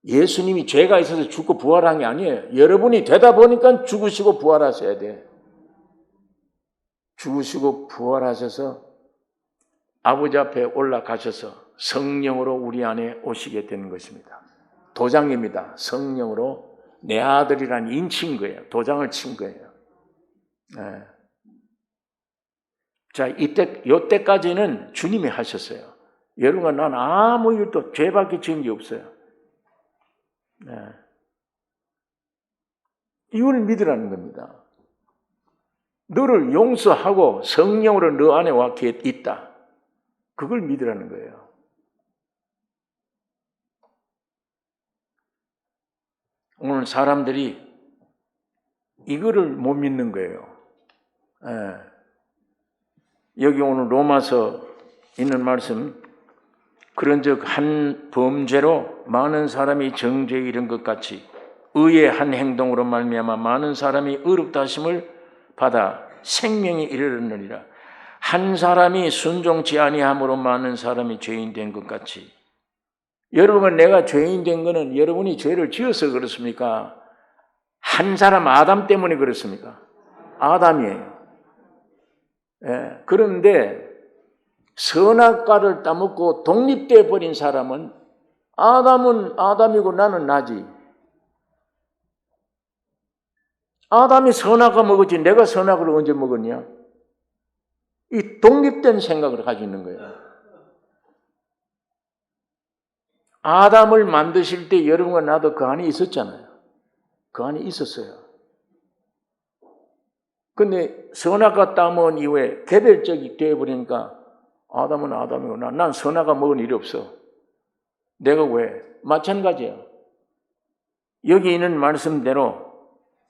예수님이 죄가 있어서 죽고 부활한 게 아니에요. 여러분이 되다 보니까 죽으시고 부활하셔야 돼. 죽으시고 부활하셔서 아버지 앞에 올라가셔서 성령으로 우리 안에 오시게 되는 것입니다. 도장입니다. 성령으로 내 아들이란 인친 거예요. 도장을 친 거예요. 네. 자, 이때까지는 주님이 하셨어요. 여러분과 난 아무 일도 죄밖에 지은 게 없어요. 네. 이걸 믿으라는 겁니다. 너를 용서하고 성령으로 너 안에 와 있다. 그걸 믿으라는 거예요. 오늘 사람들이 이거를 못 믿는 거예요. 네. 여기 오늘 로마서 있는 말씀, 그런즉 한 범죄로 많은 사람이 정죄에 이른 것 같이 의의 한 행동으로 말미암아 많은 사람이 의롭다 하심을 받아 생명에 이르렀느니라. 한 사람이 순종치 아니함으로 많은 사람이 죄인 된 것 같이. 여러분, 내가 죄인 된 거는 여러분이 죄를 지어서 그렇습니까? 한 사람 아담 때문에 그렇습니까? 아담이에요. 예, 그런데 선악과를 따먹고 독립돼 버린 사람은 아담은 아담이고 나는 나지. 아담이 선악과 먹었지 내가 선악을 언제 먹었냐? 이 독립된 생각을 가지고 있는 거예요. 아담을 만드실 때 여러분과 나도 그 안에 있었잖아요. 그 안에 있었어요. 근데 선악과 따먹은 이후에 개별적이 되어버리니까 아담은 아담이고 난 선악과 먹은 일이 없어. 내가 왜? 마찬가지야. 여기 있는 말씀대로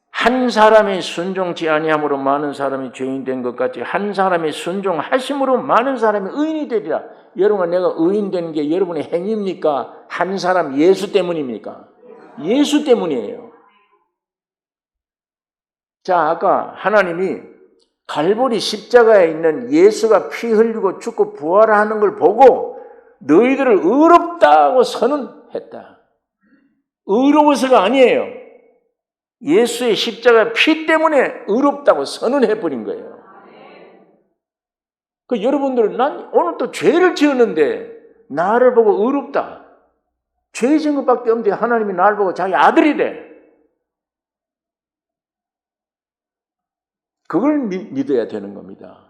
한 사람이 순종치 아니함으로 많은 사람이 죄인 된 것 같이 한 사람이 순종하심으로 많은 사람이 의인이 되리라. 여러분, 내가 의인 되는 게 여러분의 행위입니까? 한 사람 예수 때문입니까? 예수 때문이에요. 자, 아까 하나님이 갈보리 십자가에 있는 예수가 피 흘리고 죽고 부활하는 걸 보고 너희들을 의롭다고 선언했다. 의로워서가 아니에요. 예수의 십자가 피 때문에 의롭다고 선언해버린 거예요. 그 여러분들은 난 오늘 또 죄를 지었는데 나를 보고 의롭다. 죄 지은 것밖에 없는데 하나님이 나를 보고 자기 아들이래. 그걸 믿어야 되는 겁니다.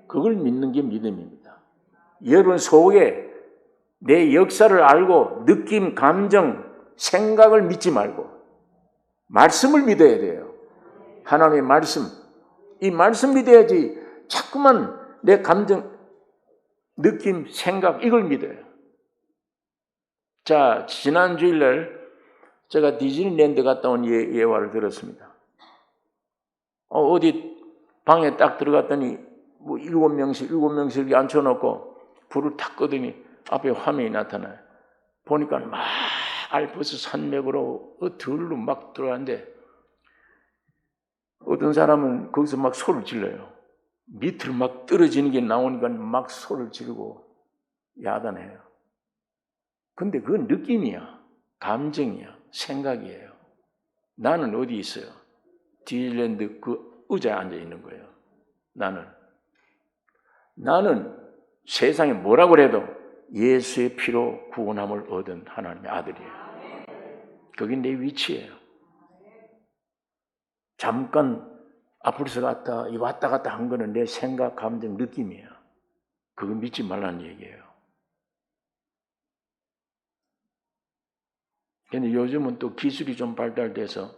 그걸 믿는 게 믿음입니다. 여러분 속에 내 역사를 알고 느낌, 감정, 생각을 믿지 말고 말씀을 믿어야 돼요. 하나님의 말씀. 이 말씀 믿어야지 자꾸만 내 감정, 느낌, 생각 이걸 믿어요. 자, 지난 주일날 제가 디즈니랜드 갔다 온 예화를 들었습니다. 어디 방에 딱 들어갔더니 뭐 7명씩 이렇게 앉혀놓고 불을 탁 끄더니 앞에 화면이 나타나요. 보니까 막 알프스 산맥으로 들로 막 들어가는데 어떤 사람은 거기서 막 소리를 질러요. 밑으로 막 떨어지는 게 나오니까 막 소리를 지르고 야단해요. 근데 그건 느낌이야. 감정이야. 생각이에요. 나는 어디 있어요? 디즈니랜드 그 의자에 앉아 있는 거예요. 나는 세상에 뭐라고 해도 예수의 피로 구원함을 얻은 하나님의 아들이에요. 그게 내 위치예요. 잠깐 앞으로서 왔다 갔다 한 거는 내 생각, 감정, 느낌이에요. 그거 믿지 말라는 얘기예요. 근데 요즘은 또 기술이 좀 발달돼서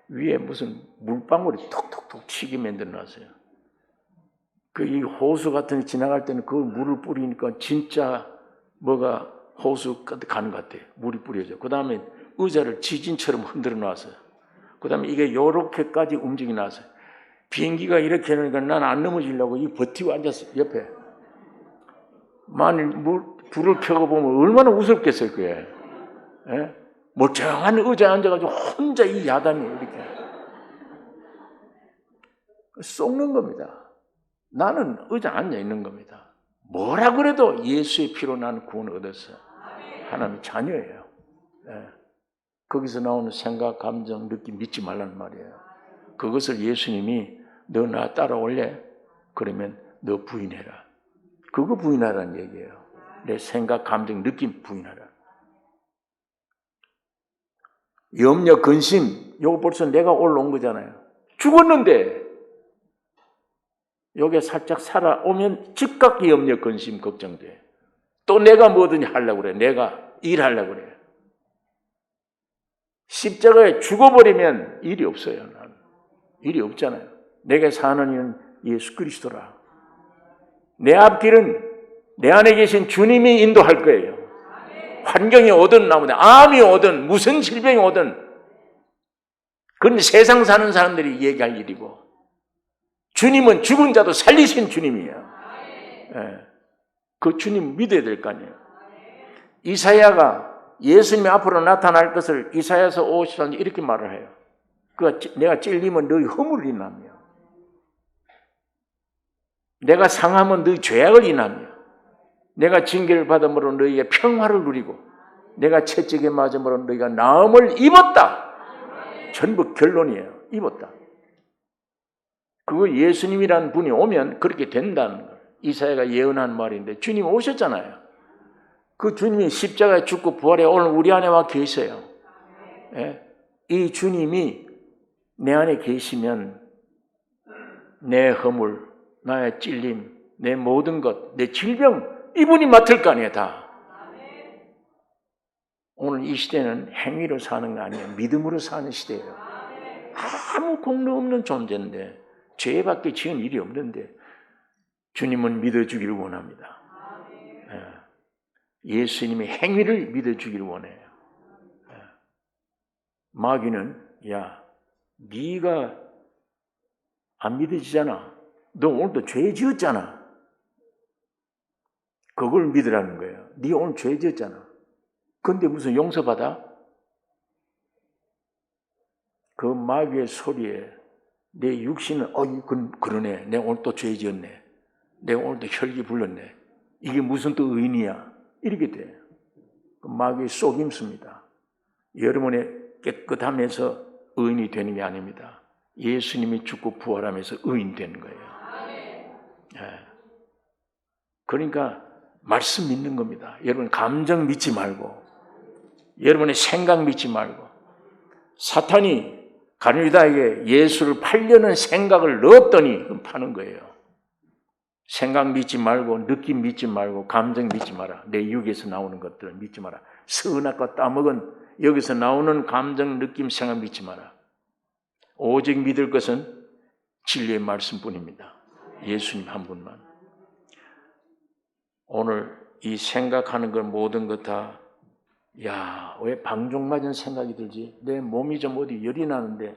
위에 무슨 물방울이 톡톡톡 치게 만들어놨어요. 그 이 호수 같은 데 지나갈 때는 그 물을 뿌리니까 진짜 뭐가 호수 가는 것 같아요. 물이 뿌려져. 그 다음에 의자를 지진처럼 흔들어 놨어요. 그 다음에 이게 요렇게까지 움직이 놨어요. 비행기가 이렇게 하니까 난 안 넘어지려고 이 버티고 앉았어요. 옆에. 만일 불을 켜고 보면 얼마나 우습겠어요, 그게. 예? 멀쩡한 의자에 앉아가지고 혼자 이 야단이 이렇게. 쏟는 겁니다. 나는 의자 앉아 있는 겁니다. 뭐라 그래도 예수의 피로 나는 구원을 얻었어요. 하나님의 자녀예요. 예. 거기서 나오는 생각, 감정, 느낌 믿지 말라는 말이에요. 그것을 예수님이 너 나 따라올래? 그러면 너 부인해라. 그거 부인하라는 얘기예요. 내 생각, 감정, 느낌 부인하라. 염려, 근심, 이거 벌써 내가 올라온 거잖아요. 죽었는데 여기에 살짝 살아오면 즉각 염려, 근심, 걱정돼. 또 내가 뭐든지 하려고 그래. 내가 일하려고 그래. 십자가에 죽어버리면 일이 없어요. 나는. 일이 없잖아요. 내가 사는 이는 예수 그리스도라. 내 앞길은 내 안에 계신 주님이 인도할 거예요. 환경이 오든 나오든 암이 오든 무슨 질병이 오든 그건 세상 사는 사람들이 얘기할 일이고 주님은 죽은 자도 살리신 주님이에요. 예. 그 주님 믿어야 될 거 아니에요. 이사야가 예수님이 앞으로 나타날 것을 이사야서 54장 이렇게 말을 해요. 내가 찔리면 너희 허물을 인하며 내가 상하면 너희 죄악을 인하며 내가 징계를 받음으로 너희의 평화를 누리고 내가 채찍에 맞음으로 너희가 나음을 입었다. 전부 결론이에요. 입었다. 그거 예수님이라는 분이 오면 그렇게 된다는 거예요. 이사야가 예언한 말인데 주님 오셨잖아요. 그 주님이 십자가에 죽고 부활해 오늘 우리 안에 와 계세요. 예? 이 주님이 내 안에 계시면 내 허물, 나의 찔림, 내 모든 것, 내 질병 이분이 맡을 거 아니에요. 다. 오늘 이 시대는 행위로 사는 거 아니에요. 믿음으로 사는 시대예요. 아무 공로 없는 존재인데 죄밖에 지은 일이 없는데 주님은 믿어주기를 원합니다. 예수님의 행위를 믿어주기를 원해요. 마귀는 야 네가 안 믿어지잖아. 너 오늘도 죄 지었잖아. 그걸 믿으라는 거예요. 네 오늘 죄 지었잖아. 근데 무슨 용서받아? 그 마귀의 소리에 내 육신은 그러네. 내가 오늘 또 죄 지었네. 내가 오늘 또 혈기 불렀네. 이게 무슨 또 의인이야. 이렇게 돼. 그 마귀의 속임수입니다. 여러분의 깨끗하면서 의인이 되는 게 아닙니다. 예수님이 죽고 부활하면서 의인 되는 거예요. 네. 그러니까 말씀 믿는 겁니다. 여러분 감정 믿지 말고 여러분의 생각 믿지 말고 사탄이 가룟유다에게 예수를 팔려는 생각을 넣었더니 파는 거예요. 생각 믿지 말고 느낌 믿지 말고 감정 믿지 마라. 내 육에서 나오는 것들을 믿지 마라. 선악과 따먹은 여기서 나오는 감정, 느낌, 생각 믿지 마라. 오직 믿을 것은 진리의 말씀뿐입니다. 예수님 한 분만. 오늘 이 생각하는 것 모든 것 다 야, 왜 방종맞은 생각이 들지? 내 몸이 좀 어디 열이 나는데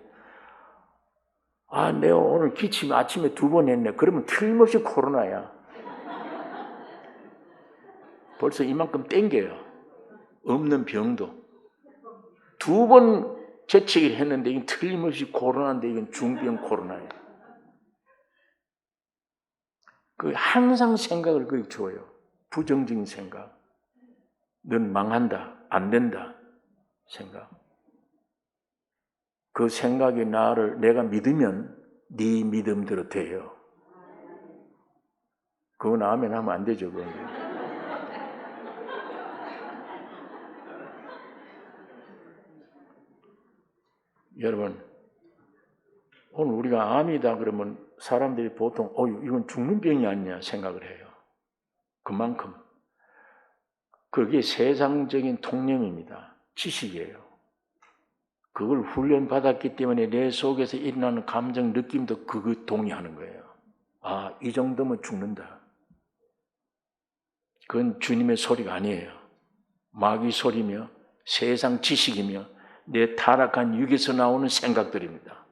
내가 오늘 기침 아침에 2번 했네. 그러면 틀림없이 코로나야. 벌써 이만큼 땡겨요. 없는 병도. 2번 재채기를 했는데 이건 틀림없이 코로나인데 이건 중병 코로나예요. 항상 생각을 그렇게 줘요. 부정적인 생각. 넌 망한다. 안 된다. 생각. 그 생각이 내가 믿으면 네 믿음대로 돼요. 그건 아멘 하면 안 되죠. 그건. 여러분 오늘 우리가 암이다 그러면 사람들이 보통 이건 죽는 병이 아니냐 생각을 해요. 그만큼 그게 세상적인 통념입니다. 지식이에요. 그걸 훈련받았기 때문에 내 속에서 일어나는 감정, 느낌도 그거 동의하는 거예요. 아, 이 정도면 죽는다. 그건 주님의 소리가 아니에요. 마귀 소리며 세상 지식이며 내 타락한 육에서 나오는 생각들입니다.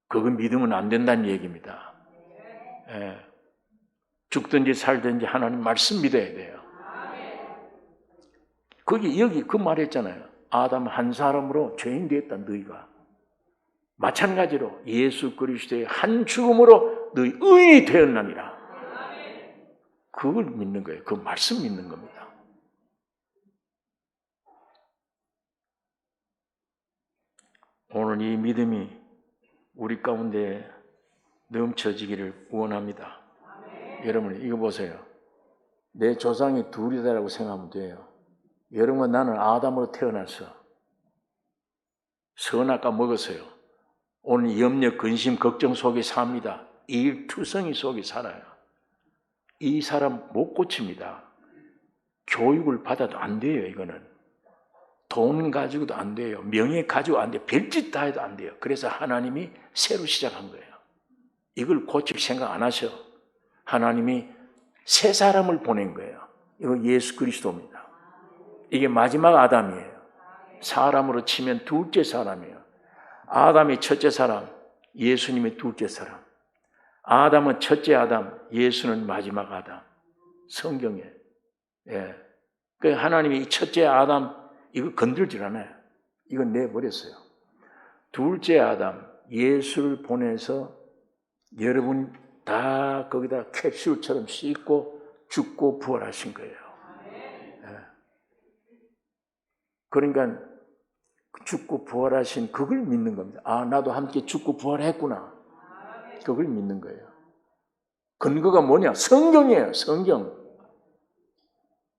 그건 믿으면 안 된다는 얘기입니다. 예. 죽든지 살든지 하나님 말씀 믿어야 돼요. 여기 그 말했잖아요. 아담 한 사람으로 죄인 되었다 너희가. 마찬가지로 예수 그리스도의 한 죽음으로 너희 의인이 되었나니라. 그걸 믿는 거예요. 그 말씀 믿는 겁니다. 오늘 이 믿음이 우리 가운데 넘쳐지기를 원합니다. 여러분 이거 보세요. 내 조상이 둘이다라고 생각하면 돼요. 여러분 나는 아담으로 태어났어. 선악과 먹었어요. 오늘 염려, 근심, 걱정 속에 삽니다. 일투성이 속에 살아요. 이 사람 못 고칩니다. 교육을 받아도 안 돼요. 이거는 돈 가지고도 안 돼요. 명예 가지고 안 돼요. 별짓 다 해도 안 돼요. 그래서 하나님이 새로 시작한 거예요. 이걸 고칠 생각 안 하셔. 하나님이 새 사람을 보낸 거예요. 이거 예수 그리스도입니다. 이게 마지막 아담이에요. 사람으로 치면 둘째 사람이에요. 아담이 첫째 사람, 예수님이 둘째 사람. 아담은 첫째 아담, 예수는 마지막 아담. 성경에. 예. 그 하나님이 이 첫째 아담 이거 건들질 않아요. 이건 내버렸어요. 둘째 아담, 예수를 보내서 여러분 다 거기다 캡슐처럼 씻고 죽고 부활하신 거예요. 예. 그러니까 죽고 부활하신 그걸 믿는 겁니다. 아, 나도 함께 죽고 부활했구나. 그걸 믿는 거예요. 근거가 뭐냐? 성경이에요. 성경.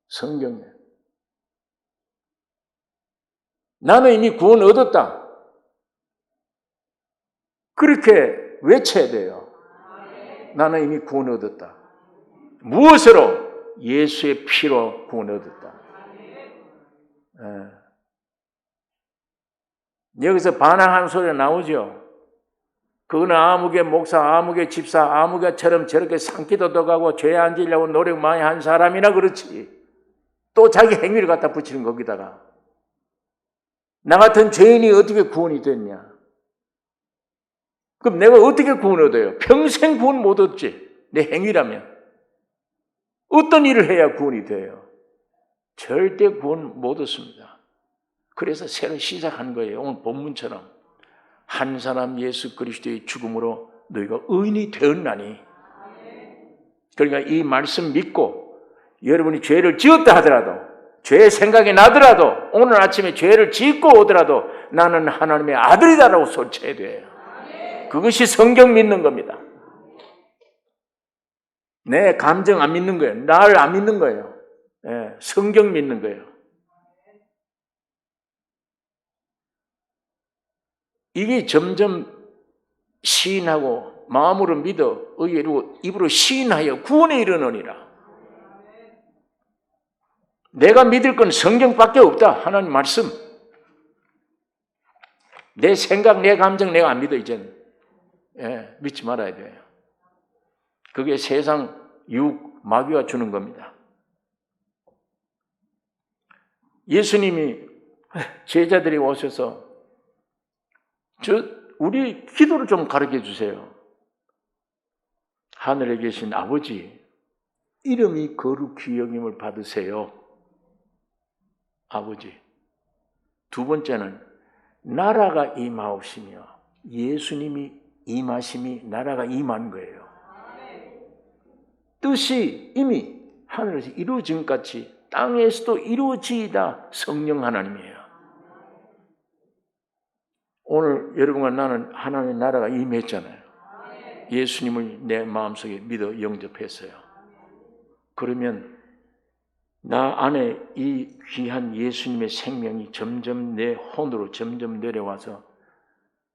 성경이에요. 나는 이미 구원 얻었다. 그렇게 외쳐야 돼요. 나는 이미 구원 얻었다. 무엇으로? 예수의 피로 구원 얻었다. 예. 여기서 반항하는 소리가 나오죠. 그거는 아무개 목사, 아무개 집사, 아무개처럼 저렇게 산기도도 가고 죄 안 지려고 노력 많이 한 사람이나 그렇지. 또 자기 행위를 갖다 붙이는 거기다가. 나 같은 죄인이 어떻게 구원이 됐냐? 그럼 내가 어떻게 구원 얻어요? 평생 구원 못 얻지. 내 행위라면. 어떤 일을 해야 구원이 돼요? 절대 구원 못 얻습니다. 그래서 새로 시작한 거예요. 오늘 본문처럼. 한 사람 예수 그리스도의 죽음으로 너희가 의인이 되었나니. 그러니까 이 말씀 믿고 여러분이 죄를 지었다 하더라도 죄의 생각이 나더라도 오늘 아침에 죄를 짓고 오더라도 나는 하나님의 아들이다라고 소리쳐야 돼요. 그것이 성경 믿는 겁니다. 내 감정 안 믿는 거예요. 나를 안 믿는 거예요. 예, 성경 믿는 거예요. 이게 점점 시인하고 마음으로 믿어 의로 입으로 시인하여 구원에 이르느니라. 내가 믿을 건 성경밖에 없다. 하나님 말씀. 내 생각, 내 감정 내가 안 믿어 이제는. 예, 믿지 말아야 돼요. 그게 세상 육 마귀가 주는 겁니다. 예수님이 제자들이 오셔서 우리 기도를 좀 가르쳐 주세요. 하늘에 계신 아버지, 이름이 거룩히 여김을 받으세요. 아버지. 두 번째는 나라가 임하옵시며 예수님이 임하심이 나라가 임한 거예요. 뜻이 이미 하늘에서 이루어진 것 같이 땅에서도 이루어지이다. 성령 하나님이에요. 오늘 여러분과 나는 하나님의 나라가 임했잖아요. 예수님을 내 마음속에 믿어 영접했어요. 그러면 나 안에 이 귀한 예수님의 생명이 점점 내 혼으로 점점 내려와서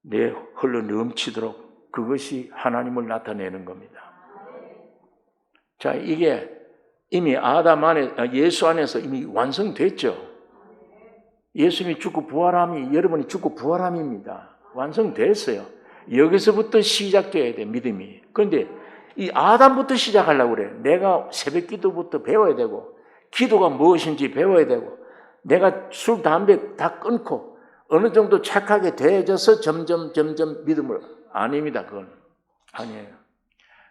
내 흘러 넘치도록 그것이 하나님을 나타내는 겁니다. 자, 이게 이미 아담 안에, 예수 안에서 이미 완성됐죠. 예수님이 죽고 부활함이 여러분이 죽고 부활함입니다. 완성됐어요. 여기서부터 시작돼야 돼, 믿음이. 그런데 이 아담부터 시작하려고 그래. 내가 새벽 기도부터 배워야 되고, 기도가 무엇인지 배워야 되고, 내가 술, 담배 다 끊고 어느 정도 착하게 돼져서 점점 믿음을. 아닙니다. 그건 아니에요.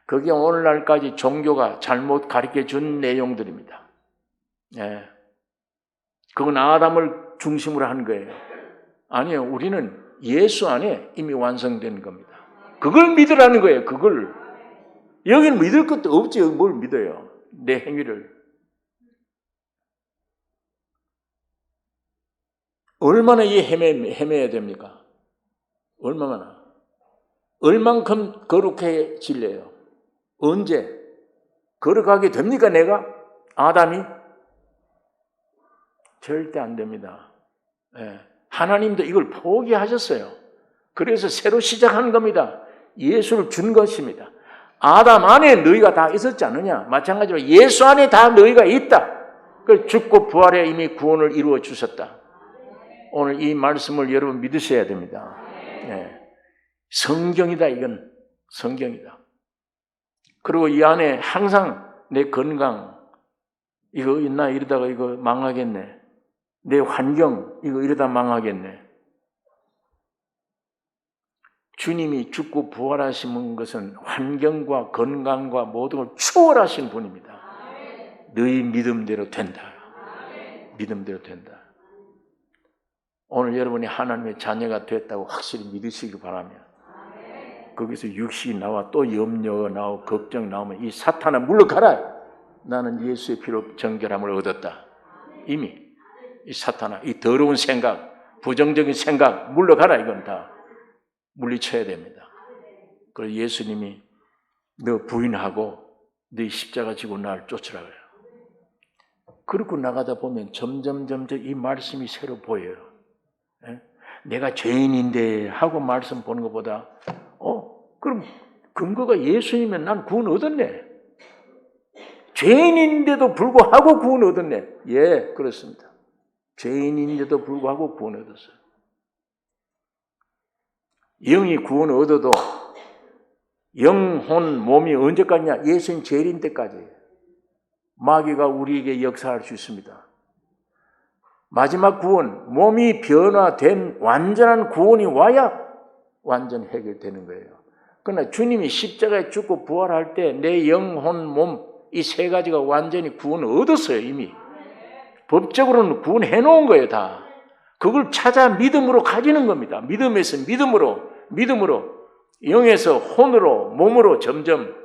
그게 오늘날까지 종교가 잘못 가르쳐준 내용들입니다. 예. 그건 아담을 중심으로 한 거예요. 아니요, 우리는 예수 안에 이미 완성된 겁니다. 그걸 믿으라는 거예요. 그걸. 여기는 믿을 것도 없지. 뭘 믿어요? 내 행위를. 얼마나 헤매야 됩니까? 얼만큼 거룩해질래요? 언제? 거룩하게 됩니까, 내가? 아담이? 절대 안 됩니다. 예. 하나님도 이걸 포기하셨어요. 그래서 새로 시작한 겁니다. 예수를 준 것입니다. 아담 안에 너희가 다 있었지 않느냐? 마찬가지로 예수 안에 다 너희가 있다. 그 죽고 부활에 이미 구원을 이루어 주셨다. 오늘 이 말씀을 여러분 믿으셔야 됩니다. 예. 성경이다, 이건. 성경이다. 그리고 이 안에 항상 내 건강, 이거 있나 이러다가 이거 망하겠네. 내 환경, 이거 이러다 망하겠네. 주님이 죽고 부활하신 것은 환경과 건강과 모든 걸 초월하신 분입니다. 너희 믿음대로 된다. 믿음대로 된다. 오늘 여러분이 하나님의 자녀가 됐다고 확실히 믿으시기 바라며, 거기서 육신이 나와 또 염려가 나오고 걱정 나오면 이 사탄아 물러가라. 나는 예수의 피로 정결함을 얻었다. 이미 이 사탄아, 이 더러운 생각, 부정적인 생각 물러가라. 이건 다 물리쳐야 됩니다. 그래서 예수님이 너 부인하고 네 십자가 지고 날 쫓으라 그래요. 그렇게 나가다 보면 점점 이 말씀이 새로 보여요. 예? 내가 죄인인데 하고 말씀 보는 것보다 그럼 근거가 예수님이면 난 구원 얻었네. 죄인인데도 불구하고 구원 얻었네. 예, 그렇습니다. 죄인인데도 불구하고 구원 얻었어요. 영이 구원 얻어도 영혼, 몸이 언제까지냐? 예수님 재림 때까지 마귀가 우리에게 역사할 수 있습니다. 마지막 구원, 몸이 변화된 완전한 구원이 와야 완전 해결되는 거예요. 그러나 주님이 십자가에 죽고 부활할 때 내 영혼, 몸, 이 세 가지가 완전히 구원을 얻었어요. 이미 법적으로는 구원해 놓은 거예요. 다. 그걸 찾아 믿음으로 가지는 겁니다. 믿음에서 믿음으로 영에서 혼으로, 몸으로 점점.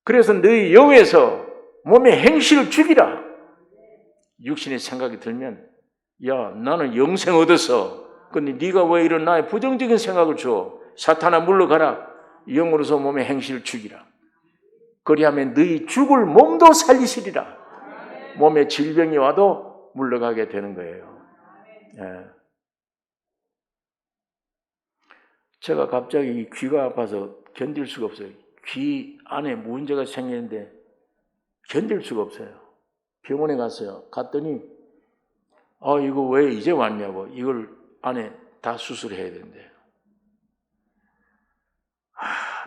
그래서 너희 영에서 몸의 행실을 죽이라. 육신의 생각이 들면, 야, 나는 영생 얻었어. 근데 네가 왜 이런 나의 부정적인 생각을 줘? 사탄아 물러가라. 영으로서 몸의 행실을 죽이라. 그리하면 너희 죽을 몸도 살리시리라. 몸에 질병이 와도 물러가게 되는 거예요. 예. 제가 갑자기 귀가 아파서 견딜 수가 없어요. 귀 안에 문제가 생기는데 견딜 수가 없어요. 병원에 갔어요. 갔더니 이거 왜 이제 왔냐고. 이걸 안에 다 수술해야 된대요.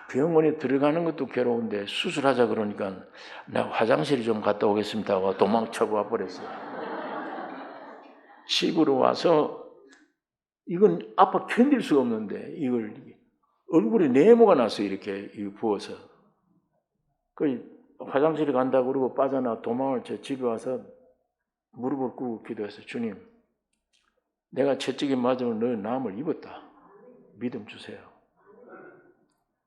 병원에 들어가는 것도 괴로운데 수술하자 그러니까 나 화장실에 좀 갔다 오겠습니다 하고 도망쳐고 와버렸어요. 집으로 와서 이건 아파 견딜 수가 없는데 이걸 얼굴에 네모가 났어요. 이렇게 부어서. 그 화장실에 간다고 그러고 빠져나 도망을 쳐 집에 와서 무릎을 꿇고 기도했어요. 주님, 내가 채찍에 맞으면 너의 나음을 입었다. 믿음 주세요.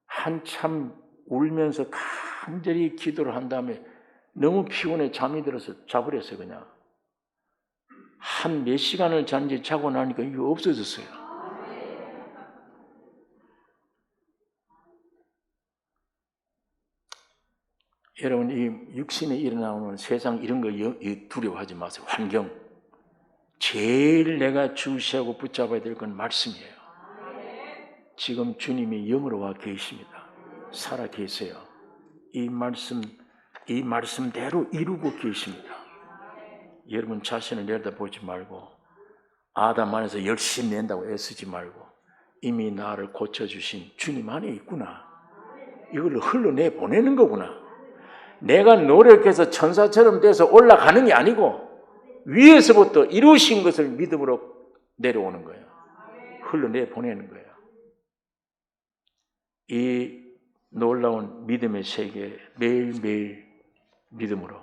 한참 울면서 간절히 기도를 한 다음에 너무 피곤해 잠이 들어서 자버렸어요. 그냥 한 몇 시간을 잔지 자고 나니까 이게 없어졌어요. 여러분, 이 육신에 일어나는 세상 이런 거 두려워하지 마세요. 환경. 제일 내가 주시하고 붙잡아야 될 건 말씀이에요. 지금 주님이 영으로 와 계십니다. 살아 계세요. 이 말씀대로 이루고 계십니다. 여러분 자신을 내려다보지 말고 아담 안에서 열심히 낸다고 애쓰지 말고 이미 나를 고쳐주신 주님 안에 있구나. 이걸 흘러내 보내는 거구나. 내가 노력해서 천사처럼 돼서 올라가는 게 아니고 위에서부터 이루신 것을 믿음으로 내려오는 거예요. 흘러내 보내는 거예요. 이 놀라운 믿음의 세계 매일매일 믿음으로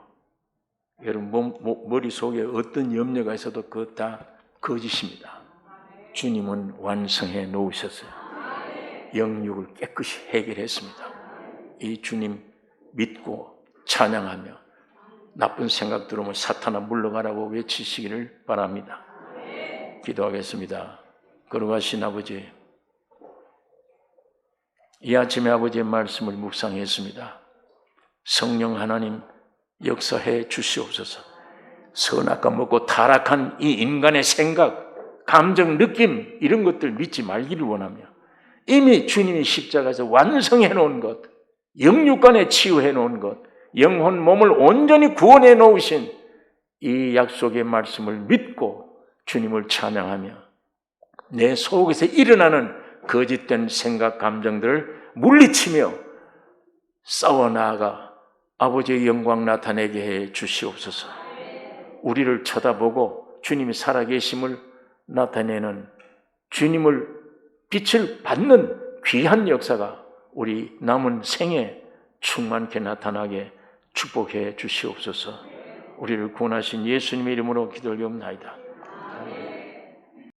여러분 머릿속에 어떤 염려가 있어도 그것 다 거짓입니다. 주님은 완성해 놓으셨어요. 영육을 깨끗이 해결했습니다. 이 주님 믿고 찬양하며 나쁜 생각 들어오면 사탄아 물러가라고 외치시기를 바랍니다. 기도하겠습니다. 거룩하신 아버지, 이 아침에 아버지의 말씀을 묵상했습니다. 성령 하나님 역사해 주시옵소서. 선악과 먹고 타락한 이 인간의 생각, 감정, 느낌 이런 것들 믿지 말기를 원하며 이미 주님이 십자가에서 완성해 놓은 것, 영육간에 치유해 놓은 것, 영혼 몸을 온전히 구원해 놓으신 이 약속의 말씀을 믿고 주님을 찬양하며 내 속에서 일어나는 거짓된 생각, 감정들을 물리치며 싸워 나아가 아버지의 영광 나타내게 해 주시옵소서. 우리를 쳐다보고 주님이 살아계심을 나타내는 주님을 빛을 받는 귀한 역사가 우리 남은 생에 충만케 나타나게 축복해 주시옵소서. 우리를 구원하신 예수님의 이름으로 기도하옵나이다.